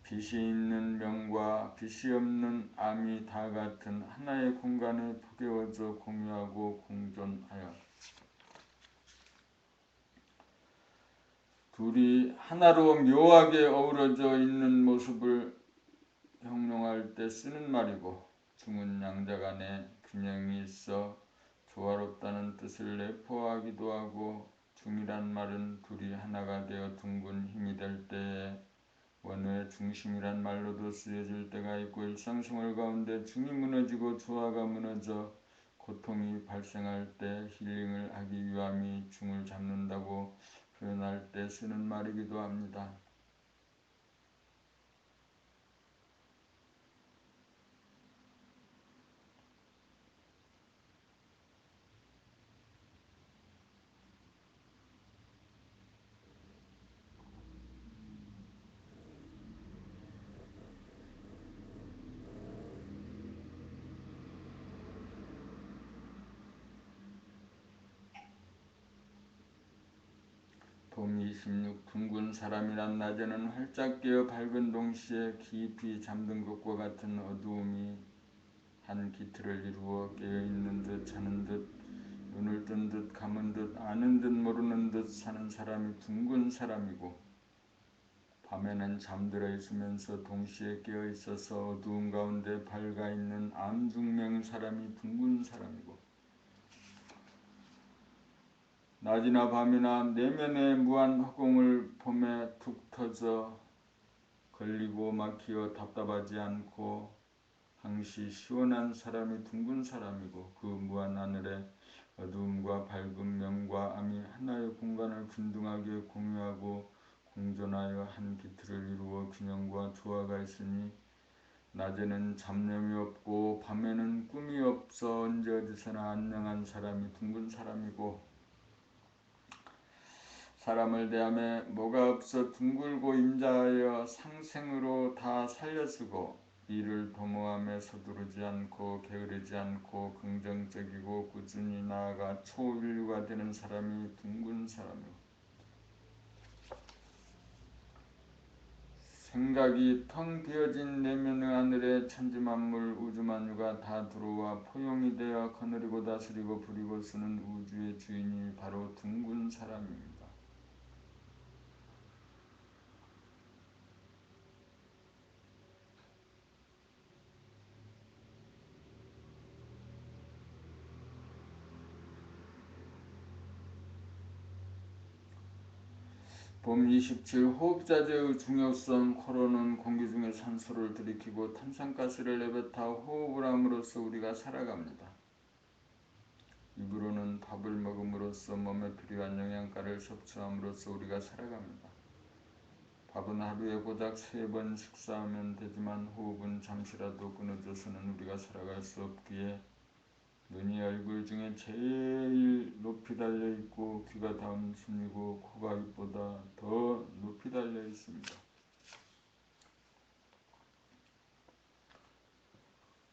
빛이 있는 명과 빛이 없는 암이 다 같은 하나의 공간에 포개어져 공유하고 공존하여 둘이 하나로 묘하게 어우러져 있는 모습을 형용할 때 쓰는 말이고, 중은 양자 간에 균형이 있어 조화롭다는 뜻을 내포하기도 하고, 중이란 말은 둘이 하나가 되어 둥근 힘이 될 때에 원의 중심이란 말로도 쓰여질 때가 있고, 일상생활 가운데 중이 무너지고 조화가 무너져 고통이 발생할 때 힐링을 하기 위함이 중을 잡는다고 표현할 때 쓰는 말이기도 합니다. 봄 26. 둥근 사람이란 낮에는 활짝 깨어 밝은 동시에 깊이 잠든 것과 같은 어두움이 한 기틀을 이루어 깨어있는 듯 자는 듯 눈을 뜬 듯 감은 듯 아는 듯 모르는 듯 사는 사람이 둥근 사람이고, 밤에는 잠들어 있으면서 동시에 깨어 있어서 어두운 가운데 밝아 있는 암중명인 사람이 둥근 사람이고, 낮이나 밤이나 내면의 무한 허공을 봄에 툭 터져 걸리고 막히어 답답하지 않고 항시 시원한 사람이 둥근 사람이고, 그 무한 하늘에 어두움과 밝음, 명과 암이 하나의 공간을 균등하게 공유하고 공존하여 한 기틀을 이루어 균형과 조화가 있으니 낮에는 잡념이 없고 밤에는 꿈이 없어 언제 어디서나 안녕한 사람이 둥근 사람이고, 사람을 대함에 뭐가 없어 둥글고 임자하여 상생으로 다 살려쓰고 일을 도모함에 서두르지 않고 게으르지 않고 긍정적이고 꾸준히 나아가 초인류가 되는 사람이 둥근 사람이고, 생각이 텅 비어진 내면의 하늘에 천지만물 우주만유가 다 들어와 포용이 되어 거느리고 다스리고 부리고 쓰는 우주의 주인이 바로 둥근 사람입니다. 봄 27 호흡자재의 중요성. 코로는 공기 중에 산소를 들이키고 탄산가스를 내뱉어 호흡을 함으로써 우리가 살아갑니다. 입으로는 밥을 먹음으로써 몸에 필요한 영양가를 섭취함으로써 우리가 살아갑니다. 밥은 하루에 고작 3번 식사하면 되지만 호흡은 잠시라도 끊어져서는 우리가 살아갈 수 없기에 눈이 얼굴 중에 제일 높이 달려 있고 귀가 다음 순위고 코가 입보다 더 높이 달려 있습니다.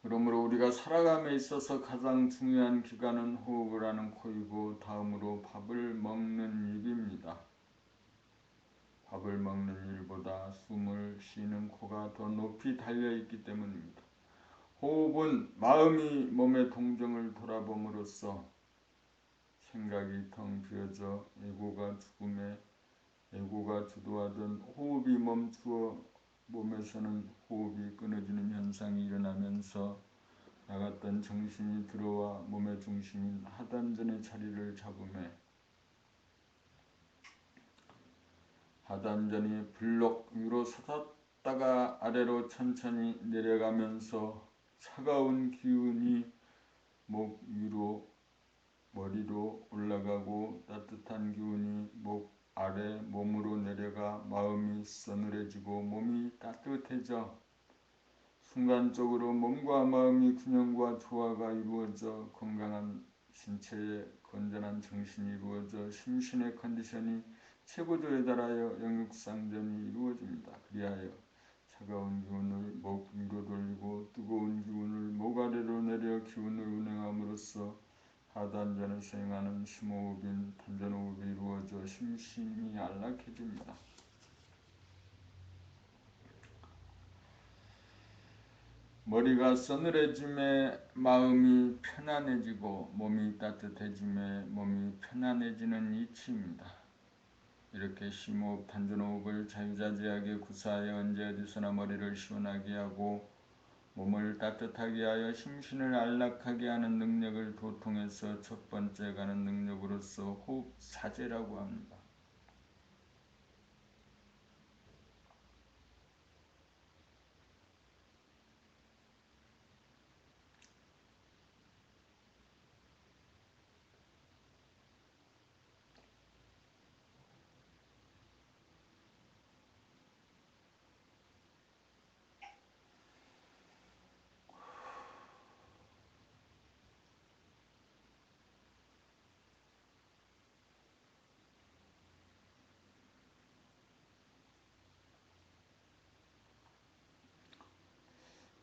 그러므로 우리가 살아감에 있어서 가장 중요한 기관은 호흡을 하는 코이고 다음으로 밥을 먹는 입입니다. 밥을 먹는 일보다 숨을 쉬는 코가 더 높이 달려 있기 때문입니다. 호흡은 마음이 몸의 동정을 돌아봄으로써 생각이 텅 비어져 에고가 주도하던 호흡이 멈추어 몸에서는 호흡이 끊어지는 현상이 일어나면서 나갔던 정신이 들어와 몸의 중심인 하단전의 자리를 잡으며 하단전이 블록 위로 솟았다가 아래로 천천히 내려가면서 차가운 기운이 목 위로 머리로 올라가고 따뜻한 기운이 목 아래 몸으로 내려가 마음이 서늘해지고 몸이 따뜻해져 순간적으로 몸과 마음의 균형과 조화가 이루어져 건강한 신체에 건전한 정신이 이루어져 심신의 컨디션이 최고조에 달하여 영육상전이 이루어집니다. 그리하여 차가운 기운을 목 위로 돌리고 뜨거운 기운을 목 아래로 내려 기운을 운행함으로써 하단전에서 행하는 심호흡인 단전호흡이 이루어져 심신이 안락해집니다. 머리가 서늘해짐에 마음이 편안해지고 몸이 따뜻해짐에 몸이 편안해지는 이치입니다. 이렇게 심호흡, 단전호흡을 자유자재하게 구사하여 언제 어디서나 머리를 시원하게 하고 몸을 따뜻하게 하여 심신을 안락하게 하는 능력을 도통해서 첫 번째 가는 능력으로서 호흡사제라고 합니다.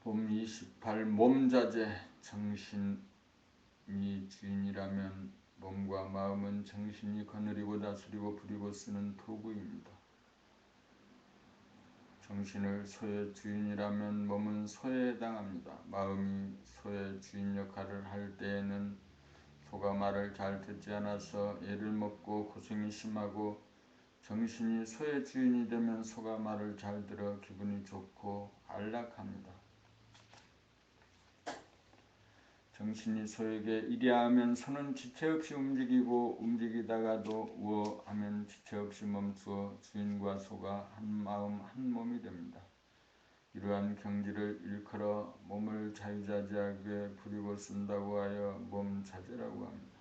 봄 28 몸자재. 정신이 주인이라면 몸과 마음은 정신이 거느리고 다스리고 부리고 쓰는 도구입니다. 정신을 소의 주인이라면 몸은 소에 해당합니다. 마음이 소의 주인 역할을 할 때에는 소가 말을 잘 듣지 않아서 애를 먹고 고생이 심하고, 정신이 소의 주인이 되면 소가 말을 잘 들어 기분이 좋고 안락합니다. 정신이 소에게 이리야 하면 소는 지체 없이 움직이고 움직이다가도 우어 하면 지체 없이 멈추어 주인과 소가 한 마음 한 몸이 됩니다. 이러한 경지를 일컬어 몸을 자유자재하게 부리고 쓴다고 하여 몸자재라고 합니다.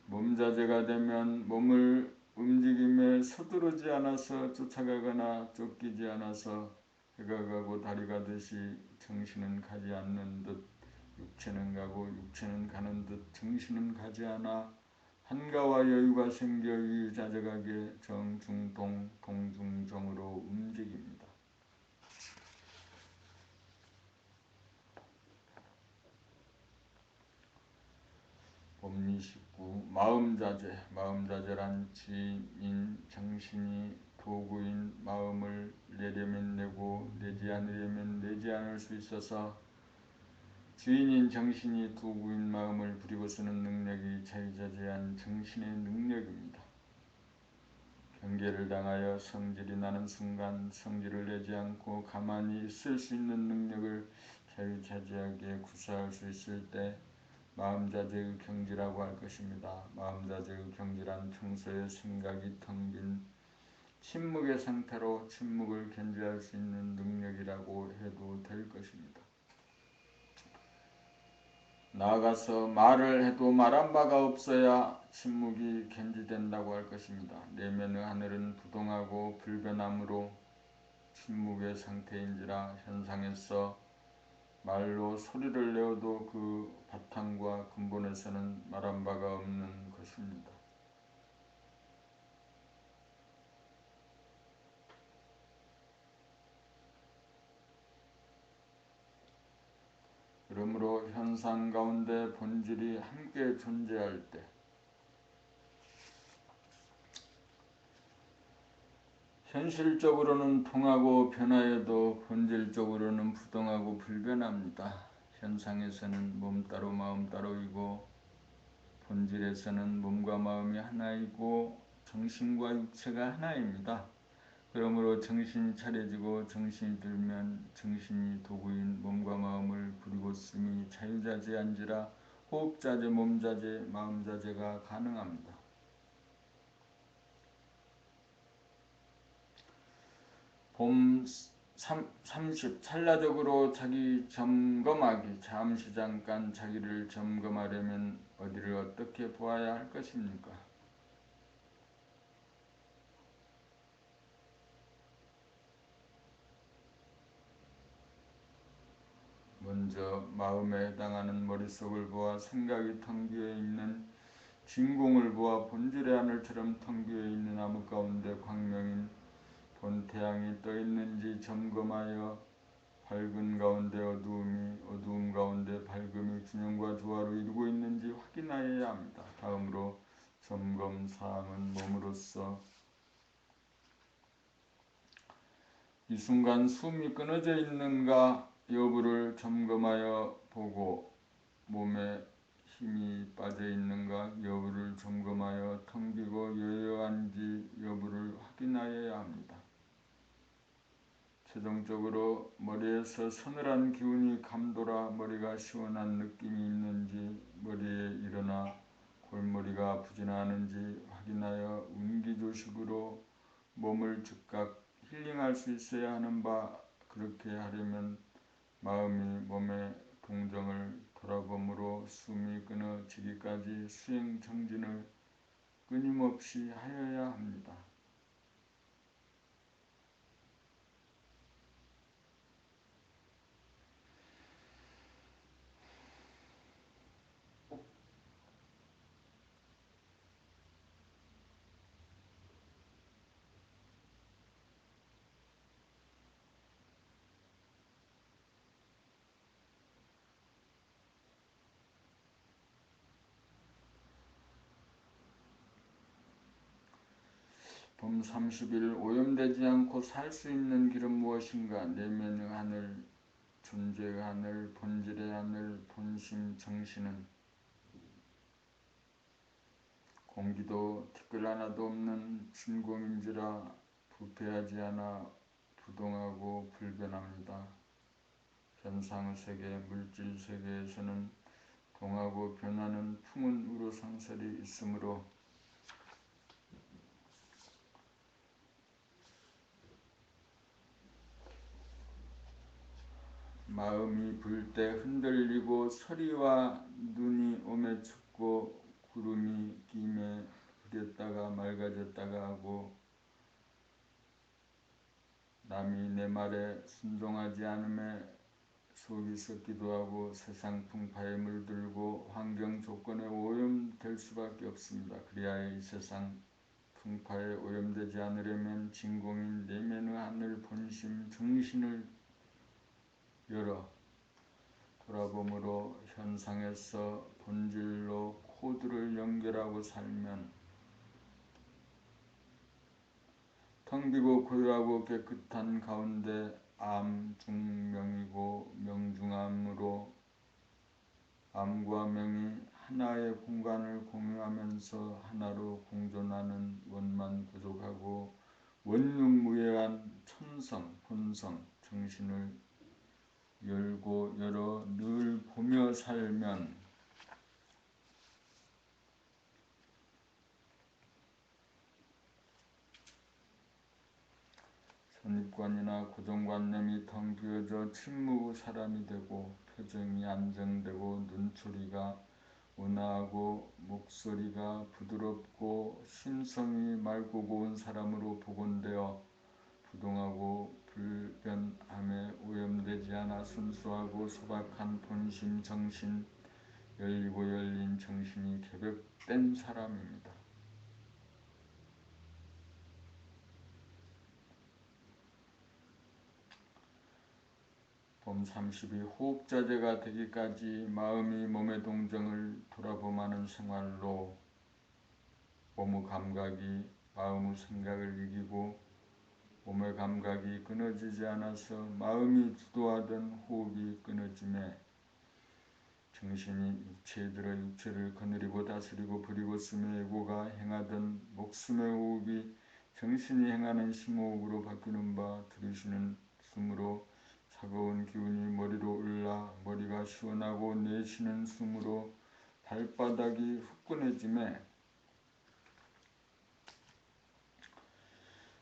몸자재가 되면 몸을 움직임에 서두르지 않아서 쫓아가거나 쫓기지 않아서 해가 가고 달이 가듯이 정신은 가지 않는 듯 육체는 가고 육체는 가는 듯 정신은 가지 않아 한가와 여유가 생겨 유유자적하게 정중동 동중정으로 움직입니다. 봄 29. 마음자재란 지인 정신이 도구인 마음을 내려면 내고 내지 않으려면 내지 않을 수 있어서 주인인 정신이 도구인 마음을 부리고 쓰는 능력이 자유자재한 정신의 능력입니다. 경계를 당하여 성질이 나는 순간 성질을 내지 않고 가만히 있을 수 있는 능력을 자유자재하게 구사할 수 있을 때 마음자재의 경지라고 할 것입니다. 마음자재의 경지란 평소에 생각이 텅 빈 침묵의 상태로 침묵을 견제할 수 있는 능력이라고 해도 될 것입니다. 나아가서 말을 해도 말한 바가 없어야 침묵이 견지된다고 할 것입니다. 내면의 하늘은 부동하고 불변함으로 침묵의 상태인지라 현상에서 말로 소리를 내어도 그 바탕과 근본에서는 말한 바가 없는 것입니다. 그러므로 현상 가운데 본질이 함께 존재할 때 현실적으로는 통하고 변화해도 본질적으로는 부동하고 불변합니다. 현상에서는 몸 따로 마음 따로이고 본질에서는 몸과 마음이 하나이고 정신과 육체가 하나입니다. 그러므로 정신이 차려지고 정신이 들면 정신이 도구인 몸과 마음을 부리고 쓰니 자유자재한지라 호흡자재, 몸자재, 마음자재가 가능합니다. 봄 30. 찰나적으로 자기 점검하기. 잠시 잠깐 자기를 점검하려면 어디를 어떻게 보아야 할 것입니까? 먼저 마음에 해당하는 머릿속을 보아 생각이 텅 비어 있는 진공을 보아 본질의 하늘처럼 텅 비어 있는 암흑 가운데 광명인 본 태양이 떠 있는지 점검하여 밝은 가운데 어두움이, 어두움 가운데 밝음이 균형과 조화를 이루고 있는지 확인하여야 합니다. 다음으로 점검 사항은 몸으로서 이 순간 숨이 끊어져 있는가 여부를 점검하여 보고 몸에 힘이 빠져 있는가 여부를 점검하여 텅 비고 여여한지 여부를 확인하여야 합니다. 최종적으로 머리에서 서늘한 기운이 감돌아 머리가 시원한 느낌이 있는지 머리에 일어나 골머리가 아프지는 않은지 확인하여 운기조식으로 몸을 즉각 힐링할 수 있어야 하는 바 그렇게 하려면 마음이 몸의 동정을 돌아봄으로 숨이 끊어지기까지 수행 정진을 끊임없이 하여야 합니다. 봄 30일 오염되지 않고 살 수 있는 길은 무엇인가? 내면의 하늘, 존재의 하늘, 본질의 하늘, 본심, 정신은 공기도 티끌 하나도 없는 진공인지라 부패하지 않아 부동하고 불변합니다. 현상 세계, 물질 세계에서는 동하고 변하는 품은 우로상설이 있으므로 마음이 불 때 흔들리고 소리와 눈이 오매 춥고 구름이 김에 흐렸다가 맑아졌다가 하고 남이 내 말에 순종하지 않음에 속이 썩기도 하고 세상 풍파에 물들고 환경 조건에 오염될 수밖에 없습니다. 그리하여 이 세상 풍파에 오염되지 않으려면 진공인 내면의 하늘 본심 정신을 열어 돌아봄으로 현상에서 본질로 정결하고 살면 텅 비고 고요하고 깨끗한 가운데 암중명이고 명중암으로 암과 명이 하나의 공간을 공유하면서 하나로 공존하는 원만 부족하고 원흉무해한 천성, 본성, 정신을 열고 열어 늘 보며 살면 선입관이나 고정관념이 텅 비어져 침묵 사람이 되고 표정이 안정되고 눈초리가 온화하고 목소리가 부드럽고 심성이 맑고 고운 사람으로 복원되어 부동하고 불변함에 오염되지 않아 순수하고 소박한 본심 정신 열리고 열린 정신이 개벽된 사람입니다. 봄 30이 호흡자재가 되기까지 마음이 몸의 동정을 돌아보마는 생활로 몸의 감각이 마음의 생각을 이기고 몸의 감각이 끊어지지 않아서 마음이 주도하던 호흡이 끊어짐에 정신이 육체에 들어 육체를 거느리고 다스리고 부리고 쓰며 애고가 행하던 목숨의 호흡이 정신이 행하는 심호흡으로 바뀌는 바 들이쉬는 숨으로 차가운 기운이 머리로 올라 머리가 시원하고 내쉬는 숨으로 발바닥이 후끈해짐에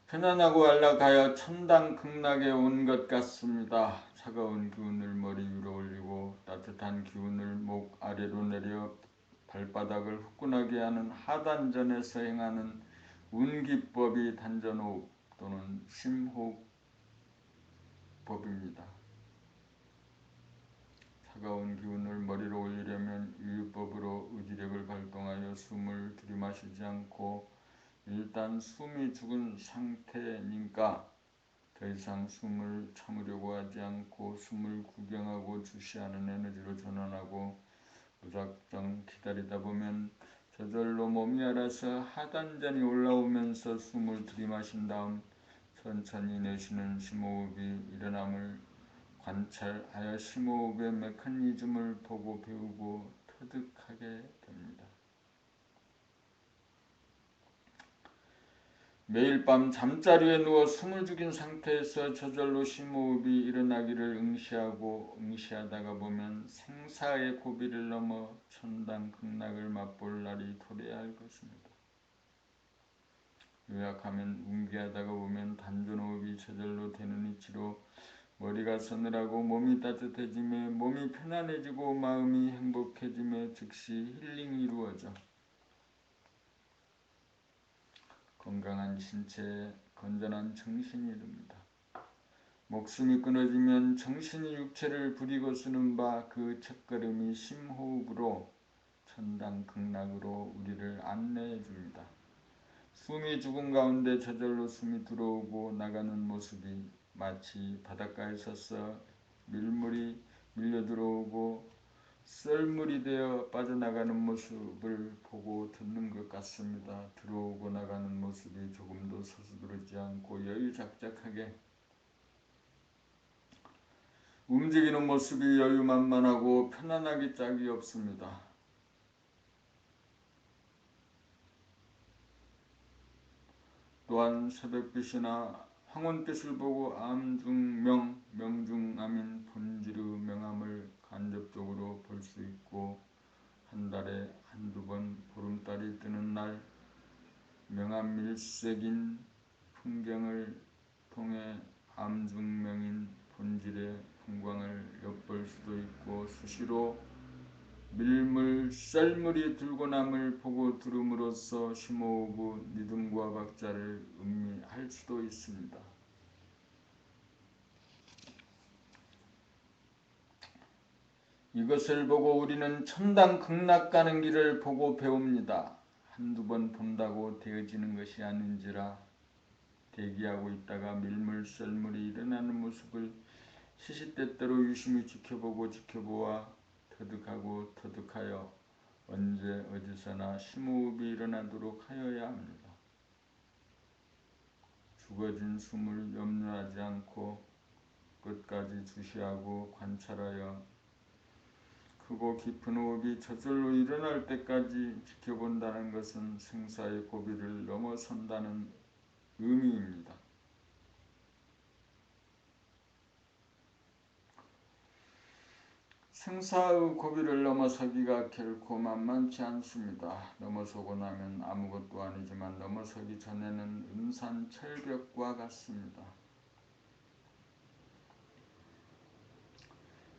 편안하고 안락하여 천당극락에 온 것 같습니다. 차가운 기운을 머리 위로 올리고 따뜻한 기운을 목 아래로 내려 발바닥을 후끈하게 하는 하단전에서 행하는 운기법이 단전호흡 또는 심호흡법입니다. 차가운 기운을 머리로 올리려면 유유법으로 의지력을 발동하여 숨을 들이마시지 않고 일단 숨이 죽은 상태니까 더 이상 숨을 참으려고 하지 않고 숨을 구경하고 주시하는 에너지로 전환하고 무작정 기다리다 보면 저절로 몸이 알아서 하단전이 올라오면서 숨을 들이마신 다음 천천히 내쉬는 심호흡이 일어남을 관찰하여 심호흡의 메커니즘을 보고 배우고 터득하게 됩니다. 매일 밤 잠자리에 누워 숨을 죽인 상태에서 저절로 심호흡이 일어나기를 응시하고 응시하다가 보면 생사의 고비를 넘어 천당극락을 맛볼 날이 도래할 것입니다. 요약하면 운기하다가 보면 단전호흡이 저절로 되는 이치로 머리가 서늘하고 몸이 따뜻해지며 몸이 편안해지고 마음이 행복해지며 즉시 힐링이 이루어져 건강한 신체에 건전한 정신이 이릅니다. 목숨이 끊어지면 정신이 육체를 부리고 쓰는 바 그 첫걸음이 심호흡으로 천당극락으로 우리를 안내해 줍니다. 숨이 죽은 가운데 저절로 숨이 들어오고 나가는 모습이 마치 바닷가에 서서 밀물이 밀려 들어오고 썰물이 되어 빠져나가는 모습을 보고 듣는 것 같습니다. 들어오고 나가는 모습이 조금도 서두르지 않고 여유작작하게 움직이는 모습이 여유만만하고 편안하기 짝이 없습니다. 또한 새벽빛이나 황혼빛을 보고 암중명, 명중암인 본질의 명암을 간접적으로 볼 수 있고 한 달에 한두 번 보름달이 뜨는 날 명암일색인 풍경을 통해 암중명인 본질의 풍광을 엿볼 수도 있고 수시로 밀물, 썰물이 들고 남을 보고 들음으로써 심호흡의 리듬과 박자를 음미할 수도 있습니다. 이것을 보고 우리는 천당 극락 가는 길을 보고 배웁니다. 한두 번 본다고 되어지는 것이 아닌지라 대기하고 있다가 밀물, 썰물이 일어나는 모습을 시시때때로 유심히 지켜보고 지켜보아 터득하고 터득하여 언제 어디서나 심호흡이 일어나도록 하여야 합니다. 죽어진 숨을 염려하지 않고 끝까지 주시하고 관찰하여 크고 깊은 호흡이 저절로 일어날 때까지 지켜본다는 것은 생사의 고비를 넘어선다는 의미입니다. 생사의 고비를 넘어서기가 결코 만만치 않습니다. 넘어서고 나면 아무것도 아니지만 넘어서기 전에는 은산철벽과 같습니다.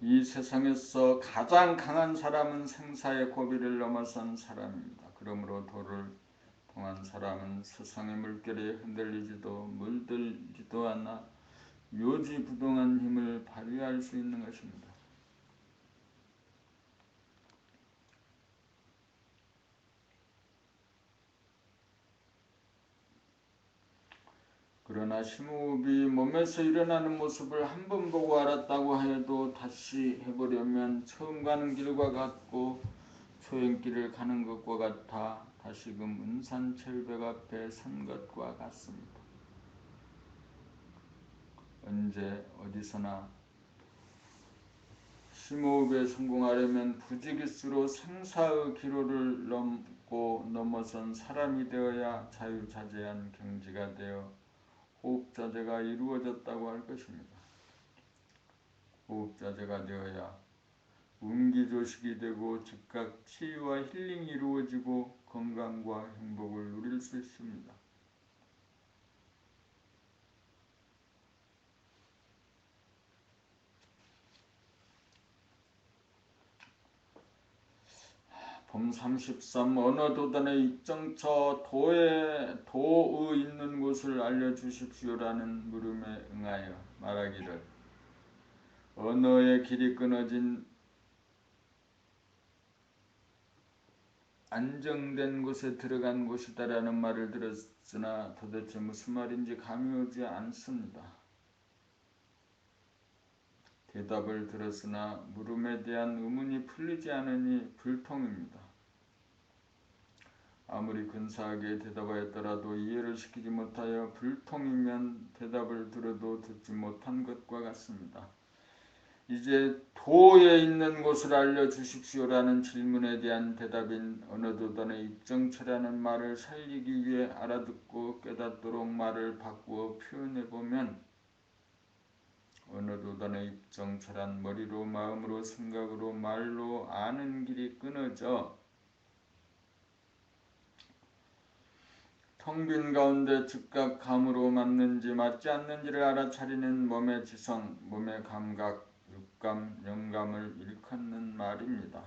이 세상에서 가장 강한 사람은 생사의 고비를 넘어선 사람입니다. 그러므로 도를 통한 사람은 세상의 물결에 흔들리지도 물들지도 않아 요지부동한 힘을 발휘할 수 있는 것입니다. 그러나 심호흡이 몸에서 일어나는 모습을 한 번 보고 알았다고 해도 다시 해보려면 처음 가는 길과 같고 초행길을 가는 것과 같아 다시금 은산철벽 앞에 선 것과 같습니다. 언제 어디서나 심호흡에 성공하려면 부지기수로 생사의 기로를 넘고 넘어선 사람이 되어야 자유자재한 경지가 되어 호흡자재가 이루어졌다고 할 것입니다. 호흡자재가 되어야 운기조식이 되고 즉각 치유와 힐링이 이루어지고 건강과 행복을 누릴 수 있습니다. 봄 33 어느 도단의 입정처 도의 있는 곳을 알려주십시오라는 물음에 응하여 말하기를 언어의 길이 끊어진 안정된 곳에 들어간 곳이다라는 말을 들었으나 도대체 무슨 말인지 감이 오지 않습니다. 대답을 들었으나 물음에 대한 의문이 풀리지 않으니 불통입니다. 아무리 근사하게 대답하였더라도 이해를 시키지 못하여 불통이면 대답을 들어도 듣지 못한 것과 같습니다. 이제 도에 있는 곳을 알려주십시오라는 질문에 대한 대답인 어느 도단의 입정처라는 말을 살리기 위해 알아듣고 깨닫도록 말을 바꾸어 표현해보면 어느 도단의 입정처란 머리로 마음으로 생각으로 말로 아는 길이 끊어져 텅 빈 가운데 즉각 감으로 맞는지 맞지 않는지를 알아차리는 몸의 지성, 몸의 감각, 육감, 영감을 일컫는 말입니다.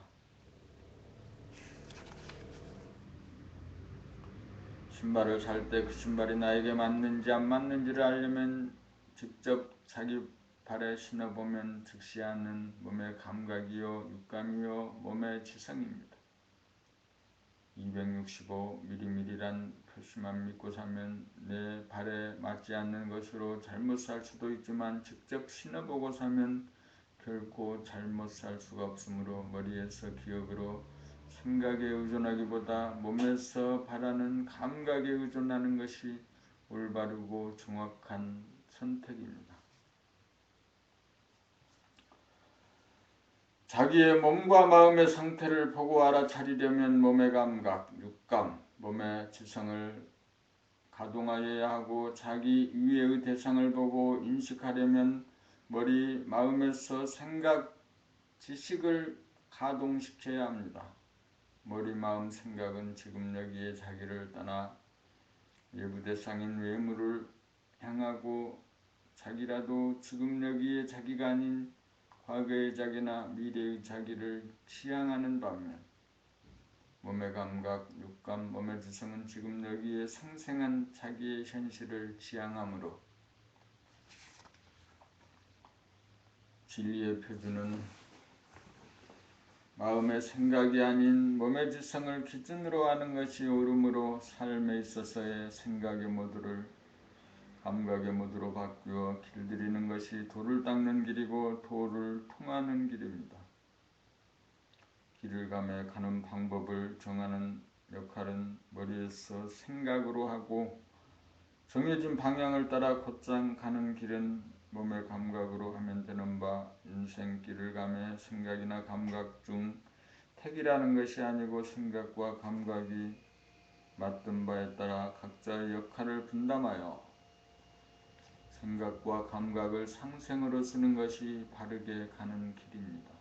신발을 살 때 그 신발이 나에게 맞는지 안 맞는지를 알려면 직접 자기 발에 신어보면 즉시 아는 몸의 감각이요 육감이요 몸의 지성입니다. 265mm란 표시만 믿고 사면 내 발에 맞지 않는 것으로 잘못 살 수도 있지만 직접 신어보고 사면 결코 잘못 살 수가 없으므로 머리에서 기억으로 생각에 의존하기보다 몸에서 바라는 감각에 의존하는 것이 올바르고 정확한 선택입니다. 자기의 몸과 마음의 상태를 보고 알아차리려면 몸의 감각, 육감, 몸의 지성을 가동하여야 하고 자기 위의 대상을 보고 인식하려면 머리, 마음에서 생각, 지식을 가동시켜야 합니다. 머리, 마음, 생각은 지금 여기에 자기를 떠나 외부 대상인 외물을 향하고 자기라도 지금 여기에 자기가 아닌 과거의 자기나 미래의 자기를 지향하는 반면 몸의 감각, 육감, 몸의 지성은 지금 여기에 생생한 자기의 현실을 지향하므로 진리의 표준은 마음의 생각이 아닌 몸의 지성을 기준으로 하는 것이 옳으므로 삶에 있어서의 생각의 모두를 감각의 모두로 바꾸어 길들이는 것이 도를 닦는 길이고 도를 통하는 길입니다. 길을 가며 가는 방법을 정하는 역할은 머리에서 생각으로 하고 정해진 방향을 따라 곧장 가는 길은 몸의 감각으로 하면 되는 바 인생길을 가며 생각이나 감각 중 택이라는 것이 아니고 생각과 감각이 맞든 바에 따라 각자의 역할을 분담하여 생각과 감각을 상생으로 쓰는 것이 바르게 가는 길입니다.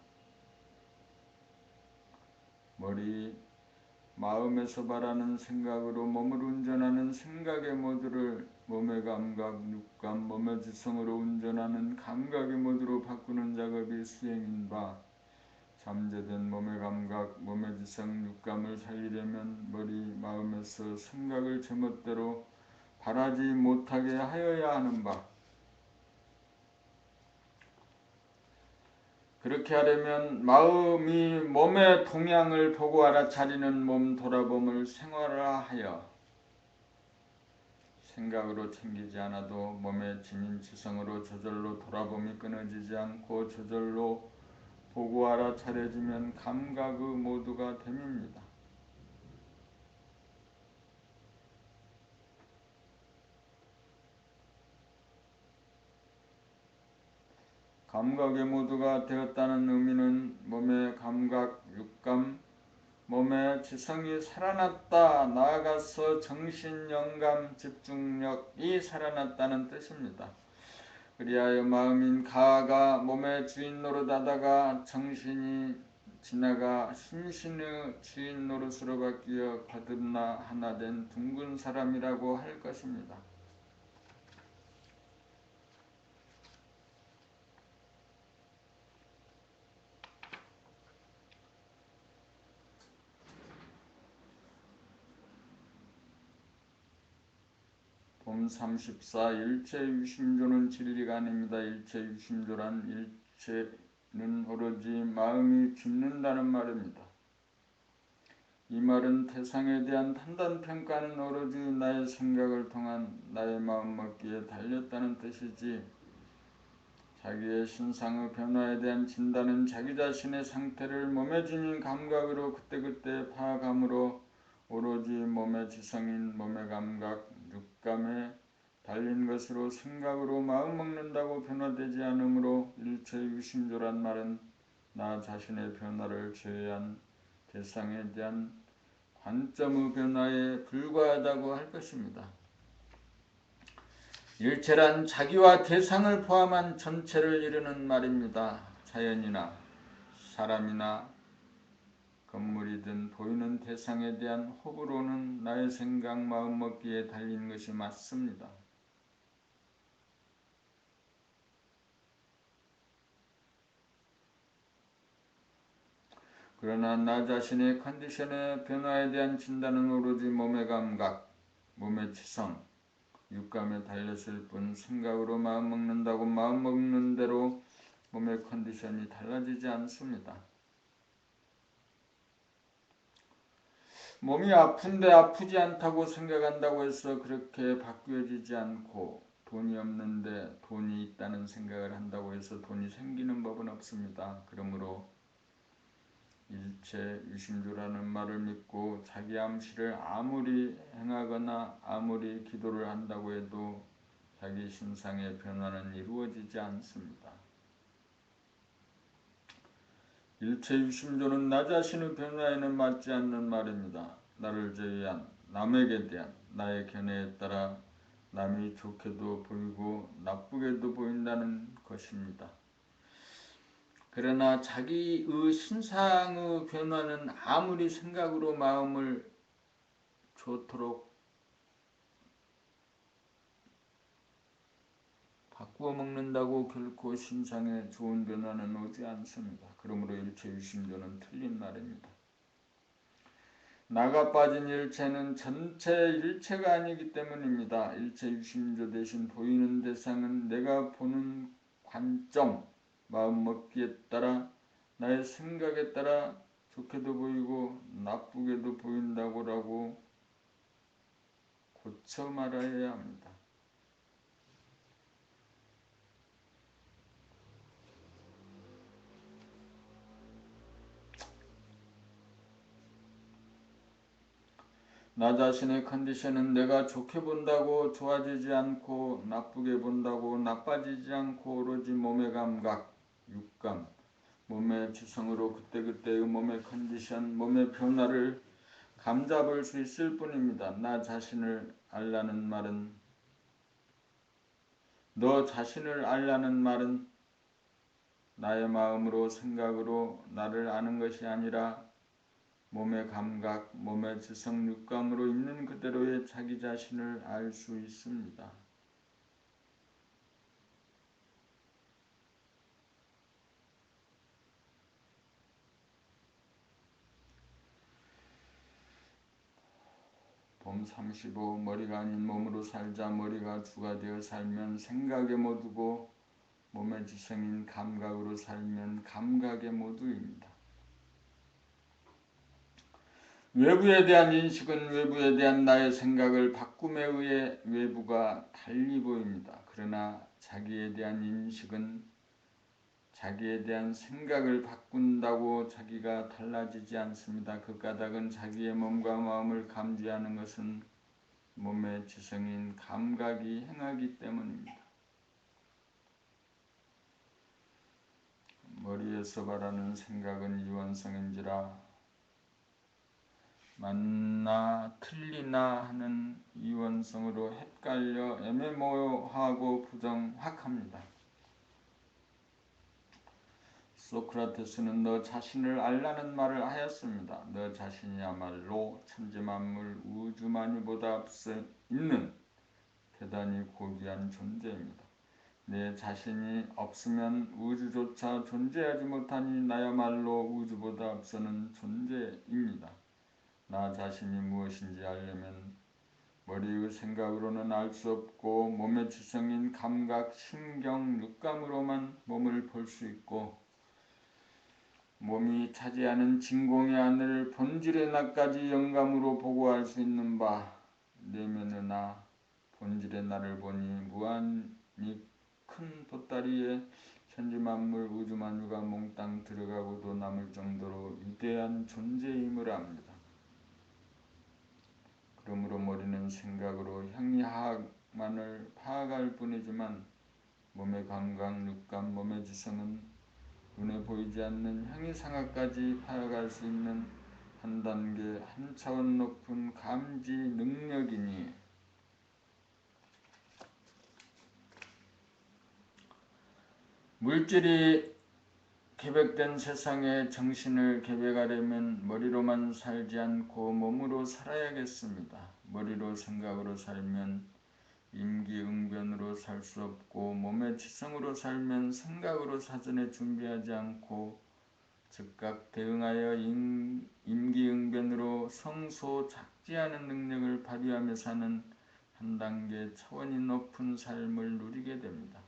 마음에서 바라는 생각으로 몸을 운전하는 생각의 모드를 몸의 감각, 육감, 몸의 지성으로 운전하는 감각의 모드로 바꾸는 작업이 수행인 바 잠재된 몸의 감각, 몸의 지성, 육감을 살리려면 마음에서 생각을 제멋대로 바라지 못하게 하여야 하는 바 그렇게 하려면 마음이 몸의 동향을 보고 알아차리는 몸 돌아봄을 생활화하여 생각으로 챙기지 않아도 몸의 지닌 지성으로 저절로 돌아봄이 끊어지지 않고 저절로 보고 알아차려지면 감각의 모두가 됨입니다. 감각의 모두가 되었다는 의미는 몸의 감각, 육감, 몸의 지성이 살아났다. 나아가서 정신, 영감, 집중력이 살아났다는 뜻입니다. 그리하여 마음인 가가 몸의 주인 노릇하다가 정신이 지나가 심신의 주인 노릇으로 바뀌어 거듭나 하나 된 둥근 사람이라고 할 것입니다. 봄 34 일체유심조는 진리가 아닙니다. 일체유심조란 일체는 오로지 마음이 짚는다는 말입니다. 이 말은 대상에 대한 판단평가는 오로지 나의 생각을 통한 나의 마음먹기에 달렸다는 뜻이지 자기의 신상의 변화에 대한 진단은 자기 자신의 상태를 몸에 지닌 감각으로 그때그때 파악함으로 오로지 몸의 지성인 몸의 감각, 육감에 달린 것으로 생각으로 마음먹는다고 변화되지 않으므로 일체유심조란 말은 나 자신의 변화를 제외한 대상에 대한 관점의 변화에 불과하다고 할 것입니다. 일체란 자기와 대상을 포함한 전체를 이루는 말입니다. 자연이나 사람이나 건물이든 보이는 대상에 대한 호불호는 나의 생각, 마음먹기에 달린 것이 맞습니다. 그러나 나 자신의 컨디션의 변화에 대한 진단은 오로지 몸의 감각, 몸의 지성, 육감에 달렸을 뿐 생각으로 마음먹는다고 마음먹는 대로 몸의 컨디션이 달라지지 않습니다. 몸이 아픈데 아프지 않다고 생각한다고 해서 그렇게 바뀌어지지 않고 돈이 없는데 돈이 있다는 생각을 한다고 해서 돈이 생기는 법은 없습니다. 그러므로 일체유심조라는 말을 믿고 자기 암시를 아무리 행하거나 아무리 기도를 한다고 해도 자기 신상의 변화는 이루어지지 않습니다. 일체유심조는 나 자신의 변화에는 맞지 않는 말입니다. 나를 제외한 남에게 대한 나의 견해에 따라 남이 좋게도 보이고 나쁘게도 보인다는 것입니다. 그러나 자기의 신상의 변화는 아무리 생각으로 마음을 좋도록 바꾸어 먹는다고 결코 신상의 좋은 변화는 오지 않습니다. 그러므로 일체유심조는 틀린 말입니다. 나가 빠진 일체는 전체 일체가 아니기 때문입니다. 일체유심조 대신 보이는 대상은 내가 보는 관점, 마음먹기에 따라 나의 생각에 따라 좋게도 보이고 나쁘게도 보인다고라고 고쳐 말해야 합니다. 나 자신의 컨디션은 내가 좋게 본다고 좋아지지 않고 나쁘게 본다고 나빠지지 않고 오로지 몸의 감각, 육감, 몸의 지성으로 그때그때의 몸의 컨디션, 몸의 변화를 감잡을 수 있을 뿐입니다. 나 자신을 알라는 말은 너 자신을 알라는 말은 나의 마음으로 생각으로 나를 아는 것이 아니라 몸의 감각, 몸의 지성, 육감으로 있는 그대로의 자기 자신을 알 수 있습니다. 봄 35 머리가 아닌 몸으로 살자. 머리가 주가 되어 살면 생각의 모두고 몸의 지성인 감각으로 살면 감각의 모두입니다. 외부에 대한 인식은 외부에 대한 나의 생각을 바꿈에 의해 외부가 달리 보입니다. 그러나 자기에 대한 인식은 자기에 대한 생각을 바꾼다고 자기가 달라지지 않습니다. 그 까닭은 자기의 몸과 마음을 감지하는 것은 몸의 지성인 감각이 행하기 때문입니다. 머리에서 바라는 생각은 이원성인지라 맞나 틀리나 하는 이원성으로 헷갈려 애매모호하고 부정확합니다. 소크라테스는 너 자신을 알라는 말을 하였습니다. 너 자신이야말로 천지만물 우주만유보다 앞서 있는 대단히 고귀한 존재입니다. 내 자신이 없으면 우주조차 존재하지 못하니 나야말로 우주보다 앞서는 존재입니다. 나 자신이 무엇인지 알려면 머리의 생각으로는 알 수 없고 몸의 지성인 감각, 신경, 육감으로만 몸을 볼 수 있고 몸이 차지하는 진공의 하늘 본질의 나까지 영감으로 보고 알 수 있는 바 내면의 나 본질의 나를 보니 무한히 큰 보따리에 천지만물 우주만유가 몽땅 들어가고도 남을 정도로 위대한 존재임을 압니다. 그러므로 머리는 생각으로 형이하학만을 파악할 뿐이지만 몸의 감각, 육감, 몸의 지성은 눈에 보이지 않는 형이상학까지 파악할 수 있는 한 단계, 한 차원 높은 감지 능력이니 물질이 계획된 세상에 정신을 계획하려면 머리로만 살지 않고 몸으로 살아야겠습니다. 머리로 생각으로 살면 임기응변으로 살 수 없고 몸의 지성으로 살면 생각으로 사전에 준비하지 않고 즉각 대응하여 임기응변으로 성소작지하는 능력을 발휘하며 사는 한 단계 차원이 높은 삶을 누리게 됩니다.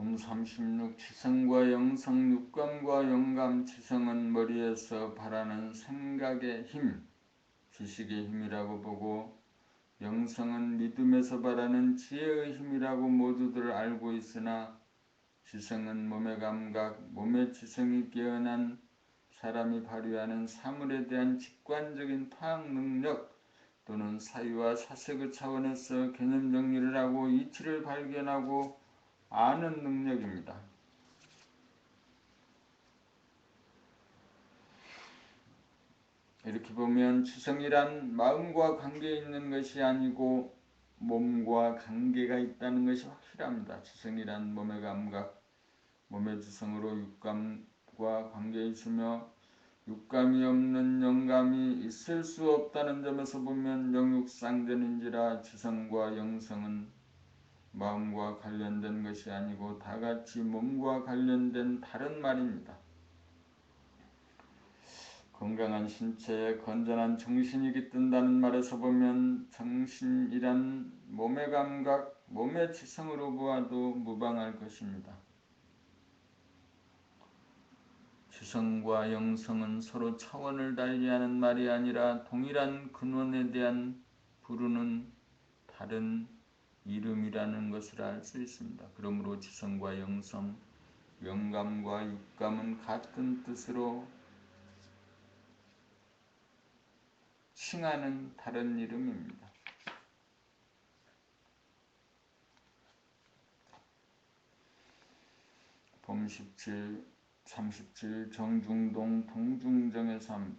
봄 36 지성과 영성, 육감과 영감. 지성은 머리에서 발하는 생각의 힘, 지식의 힘이라고 보고 영성은 믿음에서 발하는 지혜의 힘이라고 모두들 알고 있으나 지성은 몸의 감각, 몸의 지성이 깨어난 사람이 발휘하는 사물에 대한 직관적인 파악 능력 또는 사유와 사색의 차원에서 개념 정리를 하고 이치를 발견하고 아는 능력입니다. 이렇게 보면 지성이란 마음과 관계 있는 것이 아니고 몸과 관계가 있다는 것이 확실합니다. 지성이란 몸의 감각, 몸의 지성으로 육감과 관계 있으며 육감이 없는 영감이 있을 수 없다는 점에서 보면 영육상전인지라 지성과 영성은 마음과 관련된 것이 아니고 다같이 몸과 관련된 다른 말입니다. 건강한 신체에 건전한 정신이 깃든다는 말에서 보면 정신이란 몸의 감각, 몸의 지성으로 보아도 무방할 것입니다. 지성과 영성은 서로 차원을 달리하는 말이 아니라 동일한 근원에 대한 부르는 다른 이름이라는 것을 알 수 있습니다. 그러므로 지성과 영성, 영감과 육감은 같은 뜻으로 칭하는 다른 이름입니다. 봄 17, 37 정중동 동중정의 삶.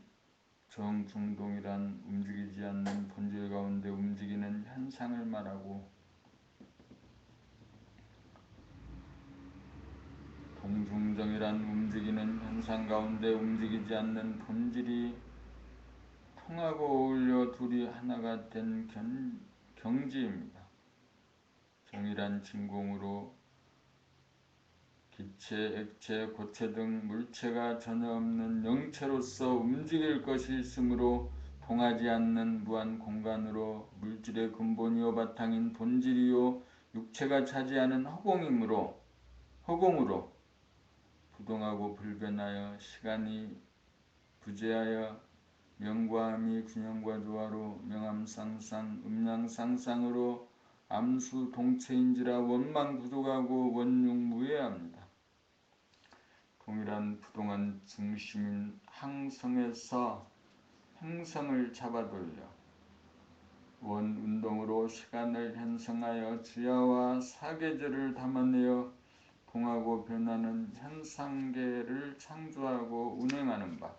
정중동이란 움직이지 않는 본질 가운데 움직이는 현상을 말하고, 동중정이란 움직이는 현상 가운데 움직이지 않는 본질이 통하고 어울려 둘이 하나가 된 경지입니다. 정이란 진공으로 기체, 액체, 고체 등 물체가 전혀 없는 영체로서 움직일 것이 있으므로 통하지 않는 무한 공간으로 물질의 근본이요 바탕인 본질이요 육체가 차지하는 허공으로 부동하고 불변하여 시간이 부재하여 명과 암이 균형과 조화로 명암상상, 음양상상으로 암수 동체인지라 원망 부족하고 원흉무해합니다. 동일한 부동한 중심인 항성에서 행성을 잡아돌려 원운동으로 시간을 형성하여 주야와 사계절을 담아내어 동하고 변하는 현상계를 창조하고 운행하는 바,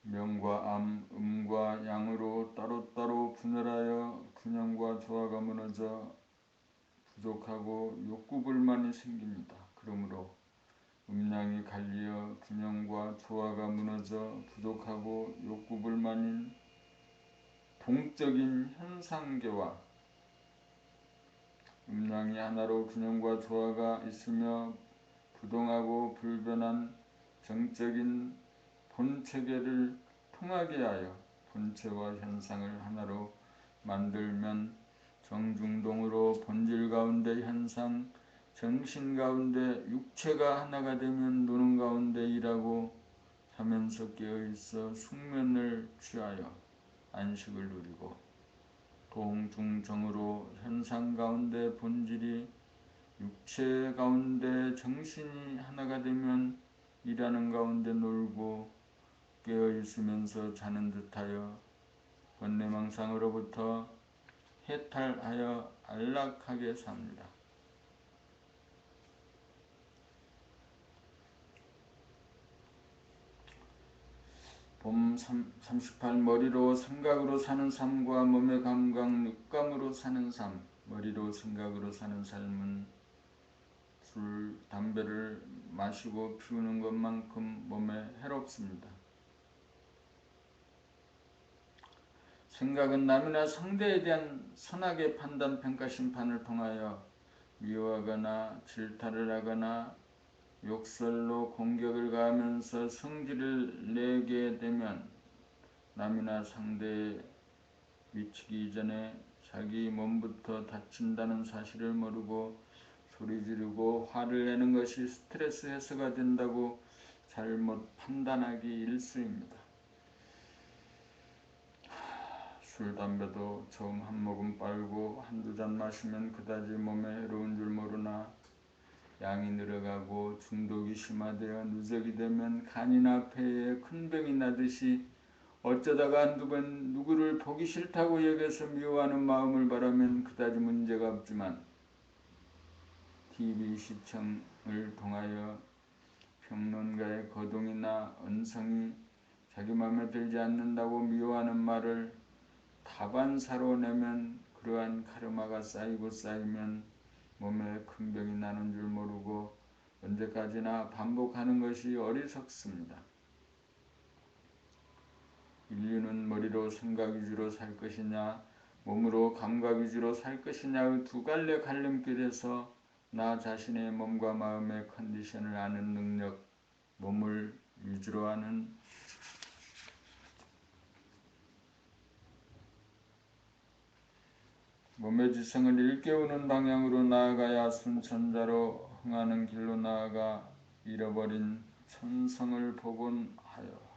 명과 암, 음과 양으로 따로따로 분열하여 균형과 조화가 무너져 부족하고 욕구불만이 생깁니다. 그러므로 음양이 갈리어 균형과 조화가 무너져 부족하고 욕구불만인 동적인 현상계와 음양이 하나로 균형과 조화가 있으며 부동하고 불변한 정적인 본체계를 통하게 하여 본체와 현상을 하나로 만들면 정중동으로 본질 가운데 현상, 정신 가운데 육체가 하나가 되면 노는 가운데 일하고 자면서 깨어있어 숙면을 취하여 안식을 누리고, 동중정으로 현상 가운데 본질이 육체 가운데 정신이 하나가 되면 일하는 가운데 놀고 깨어있으면서 자는 듯하여 번뇌망상으로부터 해탈하여 안락하게 삽니다. 봄 38 머리로 생각으로 사는 삶과 몸의 감각 육감으로 사는 삶. 머리로 생각으로 사는 삶은 술, 담배를 마시고 피우는 것만큼 몸에 해롭습니다. 생각은 남이나 상대에 대한 선악의 판단, 평가, 심판을 통하여 미워하거나 질타를 하거나 욕설로 공격을 가하면서 성질을 내게 되면 남이나 상대에 미치기 이전에 자기 몸부터 다친다는 사실을 모르고 소리 지르고 화를 내는 것이 스트레스 해소가 된다고 잘못 판단하기 일쑤입니다. 술, 담배도 처음 한 모금 빨고 한두 잔 마시면 그다지 몸에 해로운 줄 모르나 양이 늘어가고 중독이 심화되어 누적이 되면 간이나 폐에 큰 병이 나듯이 어쩌다가 한두 번 누구를 보기 싫다고 여겨서 미워하는 마음을 바라면 그다지 문제가 없지만 TV 시청을 통하여 평론가의 거동이나 언성이 자기 마음에 들지 않는다고 미워하는 말을 다반사로 내면 그러한 카르마가 쌓이고 쌓이면 몸에 큰 병이 나는 줄 모르고 언제까지나 반복하는 것이 어리석습니다. 인류는 머리로 생각 위주로 살 것이냐 몸으로 감각 위주로 살 것이냐의 두 갈래 갈림길에서 나 자신의 몸과 마음의 컨디션을 아는 능력, 몸을 위주로 하는 몸의 지성을 일깨우는 방향으로 나아가야 순천자로 흥하는 길로 나아가 잃어버린 천성을 복원하여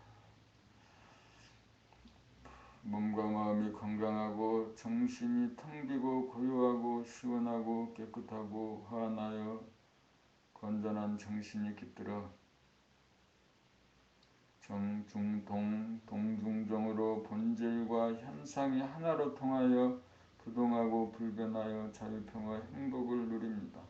몸과 마음이 건강하고 정신이 텅 비고 고요하고 시원하고 깨끗하고 환하여 건전한 정신이 깃들어 정중동 동중정으로 본질과 현상이 하나로 통하여 부동하고 불변하여 자유평화 행복을 누립니다.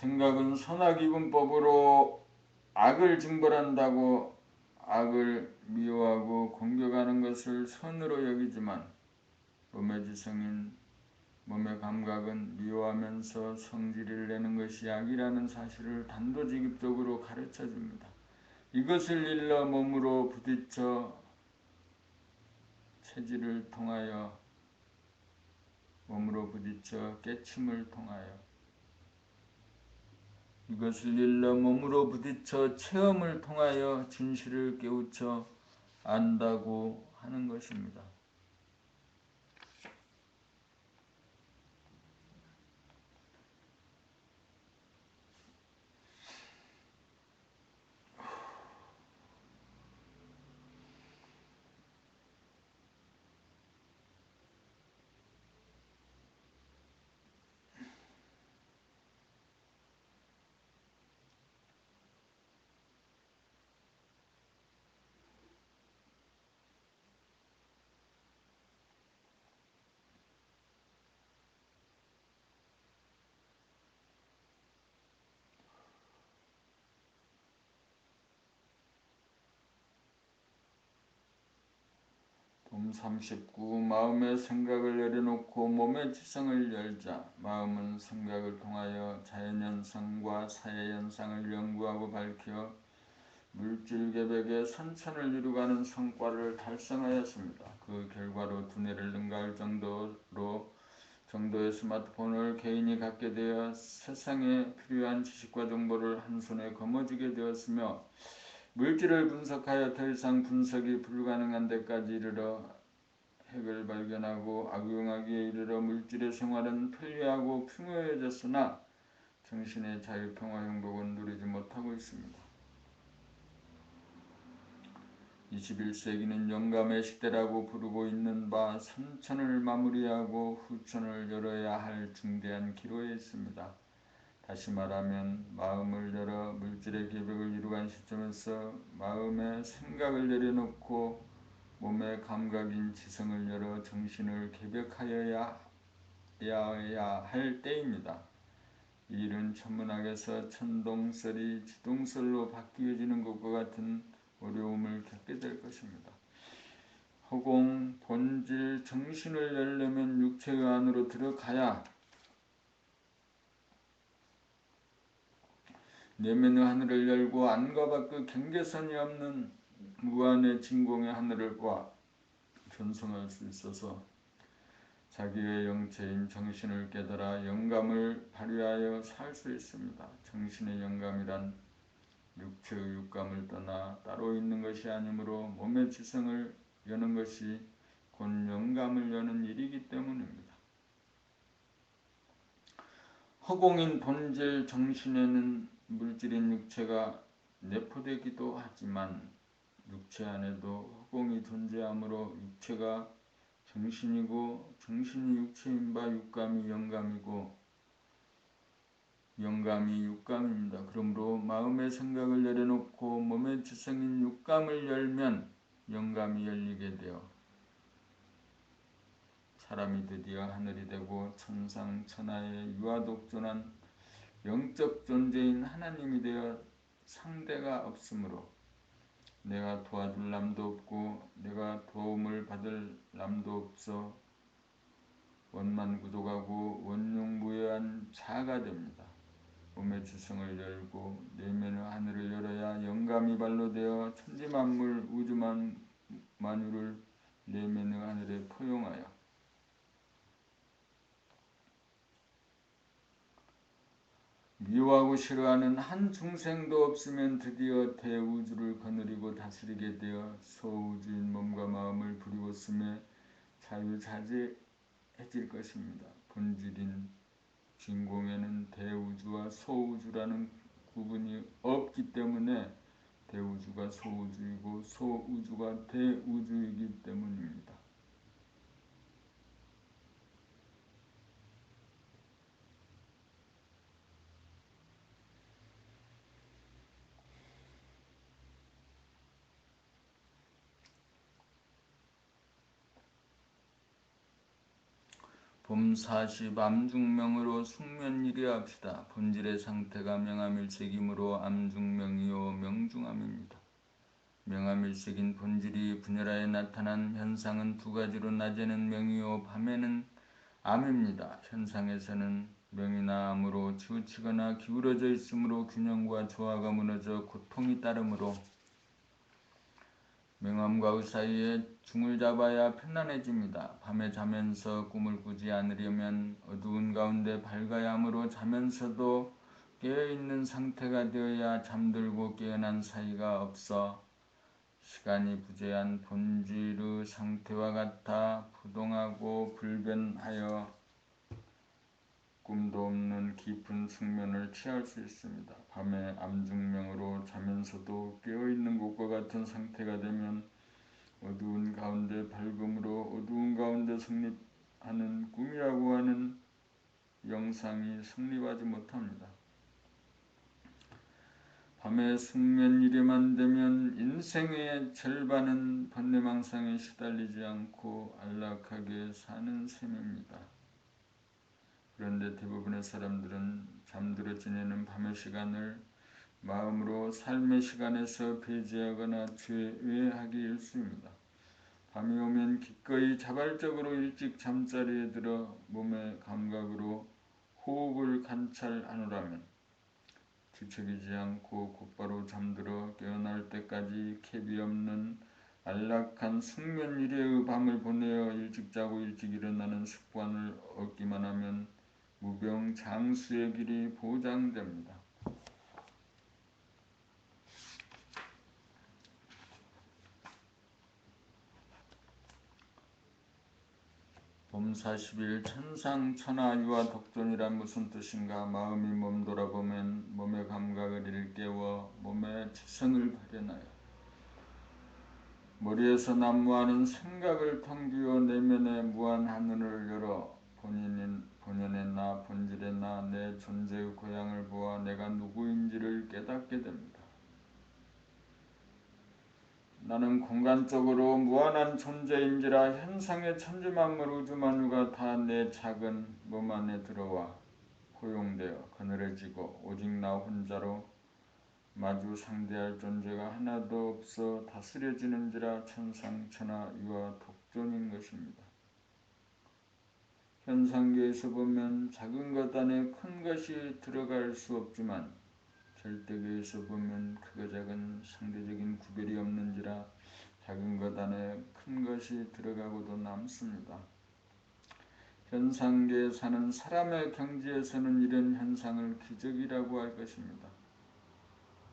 생각은 선악이분법으로 악을 징벌한다고 악을 미워하고 공격하는 것을 선으로 여기지만 몸의 지성인 몸의 감각은 미워하면서 성질을 내는 것이 악이라는 사실을 단도직입적으로 가르쳐줍니다. 이것을 일러 몸으로 부딪혀 체질을 통하여 몸으로 부딪혀 깨침을 통하여 이것을 일러 몸으로 부딪혀 체험을 통하여 진실을 깨우쳐 안다고 하는 것입니다. 돔 39. 마음의 생각을 내려놓고 몸의 지성을 열자. 마음은 생각을 통하여 자연현상과 사회현상을 연구하고 밝혀 물질 개벽의 선천을 이루가는 성과를 달성하였습니다. 그 결과로 두뇌를 능가할 정도의 스마트폰을 개인이 갖게 되어 세상에 필요한 지식과 정보를 한 손에 거머쥐게 되었으며 물질을 분석하여 더 이상 분석이 불가능한 데까지 이르러 핵을 발견하고 악용하기에 이르러 물질의 생활은 편리하고 풍요해졌으나 정신의 자유평화 행복은 누리지 못하고 있습니다. 21세기는 영감의 시대라고 부르고 있는 바 선천을 마무리하고 후천을 열어야 할 중대한 기로에 있습니다. 다시 말하면 마음을 열어 물질의 개벽을 이루간 시점에서 마음의 생각을 내려놓고 몸의 감각인 지성을 열어 정신을 개벽하여야 할 때입니다. 이 일은 천문학에서 천동설이 지동설로 바뀌어지는 것과 같은 어려움을 겪게 될 것입니다. 허공, 본질, 정신을 열려면 육체의 안으로 들어가야 내면의 하늘을 열고 안과 밖의 경계선이 없는 무한의 진공의 하늘을 견성할 수 있어서 자기의 영체인 정신을 깨달아 영감을 발휘하여 살 수 있습니다. 정신의 영감이란 육체의 육감을 떠나 따로 있는 것이 아니므로 몸의 지성을 여는 것이 곧 영감을 여는 일이기 때문입니다. 허공인 본질 정신에는 물질인 육체가 내포되기도 하지만 육체 안에도 허공이 존재하므로 육체가 정신이고 정신이 육체인 바 육감이 영감이고 영감이 육감입니다. 그러므로 마음의 생각을 내려놓고 몸의 지성인 육감을 열면 영감이 열리게 되어 사람이 드디어 하늘이 되고 천상천하의 유아독존한 영적 존재인 하나님이 되어 상대가 없으므로 내가 도와줄 남도 없고 내가 도움을 받을 남도 없어 원만구독하고 원흉무효한 자가 됩니다. 몸의 지성을 열고 내면의 하늘을 열어야 영감이 발로 되어 천지만물 우주만유를 내면의 하늘에 포용하여 미워하고 싫어하는 한 중생도 없으면 드디어 대우주를 거느리고 다스리게 되어 소우주인 몸과 마음을 부리고 쓰며 자유자재해질 것입니다. 본질인 진공에는 대우주와 소우주라는 구분이 없기 때문에 대우주가 소우주이고 소우주가 대우주이기 때문입니다. 봄40 암중명으로 숙면일이 합시다. 본질의 상태가 명암일색이므로 암중명이요 명중암입니다. 명암일색인 본질이 분열하여 나타난 현상은 두 가지로 낮에는 명이요 밤에는 암입니다. 현상에서는 명이나 암으로 치우치거나 기울어져 있으므로 균형과 조화가 무너져 고통이 따르므로 명암과 사이에 중을 잡아야 편안해집니다. 밤에 자면서 꿈을 꾸지 않으려면 어두운 가운데 밝아야 하므로 자면서도 깨어있는 상태가 되어야 잠들고 깨어난 사이가 없어 시간이 부재한 본질의 상태와 같아 부동하고 불변하여 꿈도 없는 깊은 숙면을 취할 수 있습니다. 밤에 암중명으로 자면서도 깨어있는 것과 같은 상태가 되면 어두운 가운데 밝음으로 어두운 가운데 성립하는 꿈이라고 하는 영상이 성립하지 못합니다. 밤에 숙면일에만 되면 인생의 절반은 번뇌망상에 시달리지 않고 안락하게 사는 셈입니다. 그런데 대부분의 사람들은 잠들어 지내는 밤의 시간을 마음으로 삶의 시간에서 배제하거나 제외하기 일쑤입니다. 밤이 오면 기꺼이 자발적으로 일찍 잠자리에 들어 몸의 감각으로 호흡을 관찰하노라면 뒤척이지 않고 곧바로 잠들어 깨어날 때까지 캡이 없는 안락한 숙면일의 밤을 보내어 일찍 자고 일찍 일어나는 습관을 얻기만 하면 무병장수의 길이 보장됩니다. 봄40일 천상천하유와 독존이란 무슨 뜻인가? 마음이 몸 돌아보면 몸의 감각을 일깨워 몸의 지성을 발현하여 머리에서 난무하는 생각을 텅 비워 내면의 무한 하늘을 열어 본연의 나, 본질의 나, 내 존재의 고향을 보아 내가 누구인지를 깨닫게 됩니다. 나는 공간적으로 무한한 존재인지라 현상의 천지만물 우주만유가 다 내 작은 몸 안에 들어와 고용되어 그늘해지고 오직 나 혼자로 마주 상대할 존재가 하나도 없어 다스려지는지라 천상천하유와 독존인 것입니다. 현상계에서 보면 작은 것 안에 큰 것이 들어갈 수 없지만 절대계에서 보면 크고 작은 상대적인 구별이 없는지라 작은 것 안에 큰 것이 들어가고도 남습니다. 현상계에 사는 사람의 경지에서는 이런 현상을 기적이라고 할 것입니다.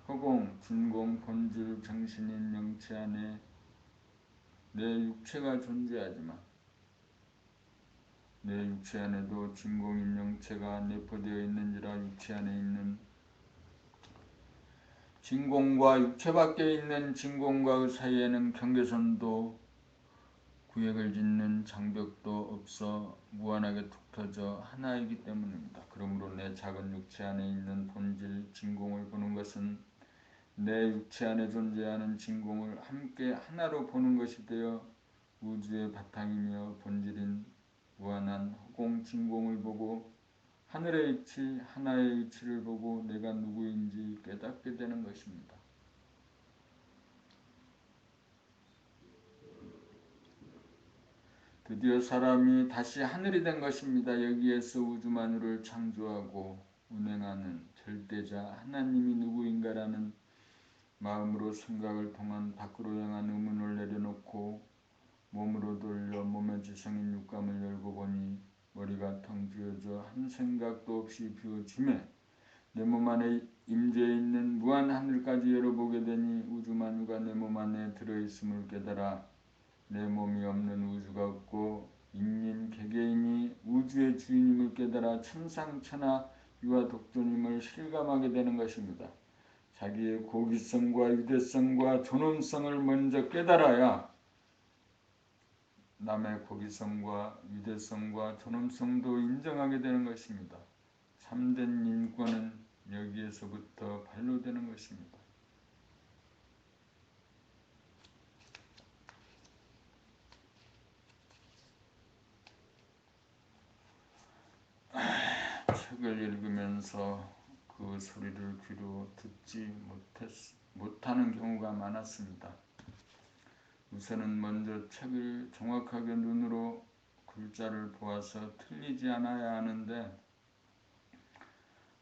허공, 진공, 본질, 정신인 영체 안에 내 육체가 존재하지만 내 육체 안에도 진공인 영체가 내포되어 있는지라 육체 안에 있는 진공과 육체 밖에 있는 진공과의 사이에는 경계선도 구역을 짓는 장벽도 없어 무한하게 툭 터져 하나이기 때문입니다. 그러므로 내 작은 육체 안에 있는 본질 진공을 보는 것은 내 육체 안에 존재하는 진공을 함께 하나로 보는 것이 되어 우주의 바탕이며 본질인 무한한 허공 진공을 보고 하늘의 이치, 하나의 이치를 보고 내가 누구인지 깨닫게 되는 것입니다. 드디어 사람이 다시 하늘이 된 것입니다. 여기에서 우주만유를 창조하고 운행하는 절대자 하나님이 누구인가라는 마음으로 생각을 통한 밖으로 향한 의문을 내려놓고 몸으로 돌려 몸의 지성인 육감을 열고 보니 머리가 텅 비어져 한 생각도 없이 비워짐에 내 몸 안에 임재해 있는 무한 하늘까지 열어보게 되니 우주만유가 내 몸 안에 들어있음을 깨달아 내 몸이 없는 우주가 없고 인민 개개인이 우주의 주인임을 깨달아 천상천하 유아 독존임을 실감하게 되는 것입니다. 자기의 고기성과 유대성과 존엄성을 먼저 깨달아야 남의 고기성과 유대성과 존엄성도 인정하게 되는 것입니다. 참된 인권은 여기에서부터 발로되는 것입니다. 책을 읽으면서 그 소리를 귀로 듣지 못하는 경우가 많았습니다. 우선은 먼저 책을 정확하게 눈으로 글자를 보아서 틀리지 않아야 하는데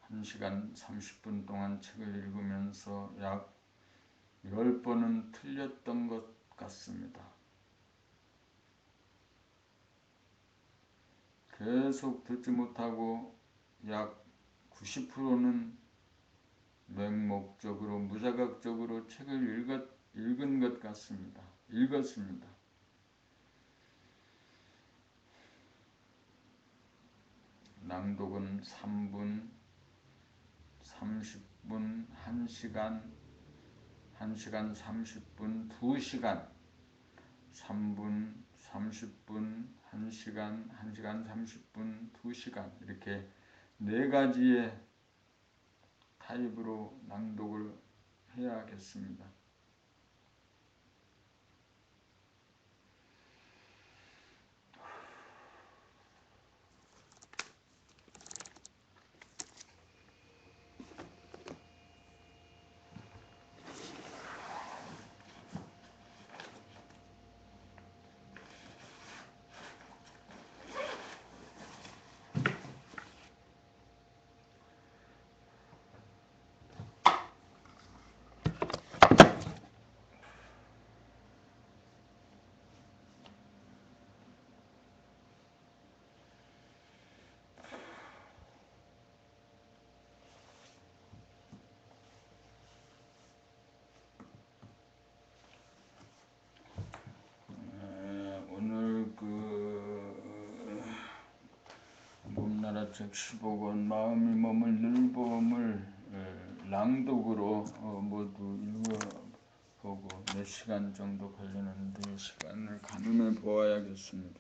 1시간 30분 동안 책을 읽으면서 약 10번은 틀렸던 것 같습니다. 계속 듣지 못하고 약 90%는 맹목적으로 무자각적으로 책을 읽은 것 같습니다. 읽었습니다. 낭독은 3분, 30분, 1시간, 1시간 30분, 2시간, 3분, 30분, 1시간, 1시간 30분, 2시간 이렇게 4가지의 타입으로 낭독을 해야겠습니다. 오늘 몸나라책 15권 마음이 머물 늘봄을 낭독으로 모두 읽어보고 4시간 정도 걸리는데 시간을 가늠해 보아야겠습니다.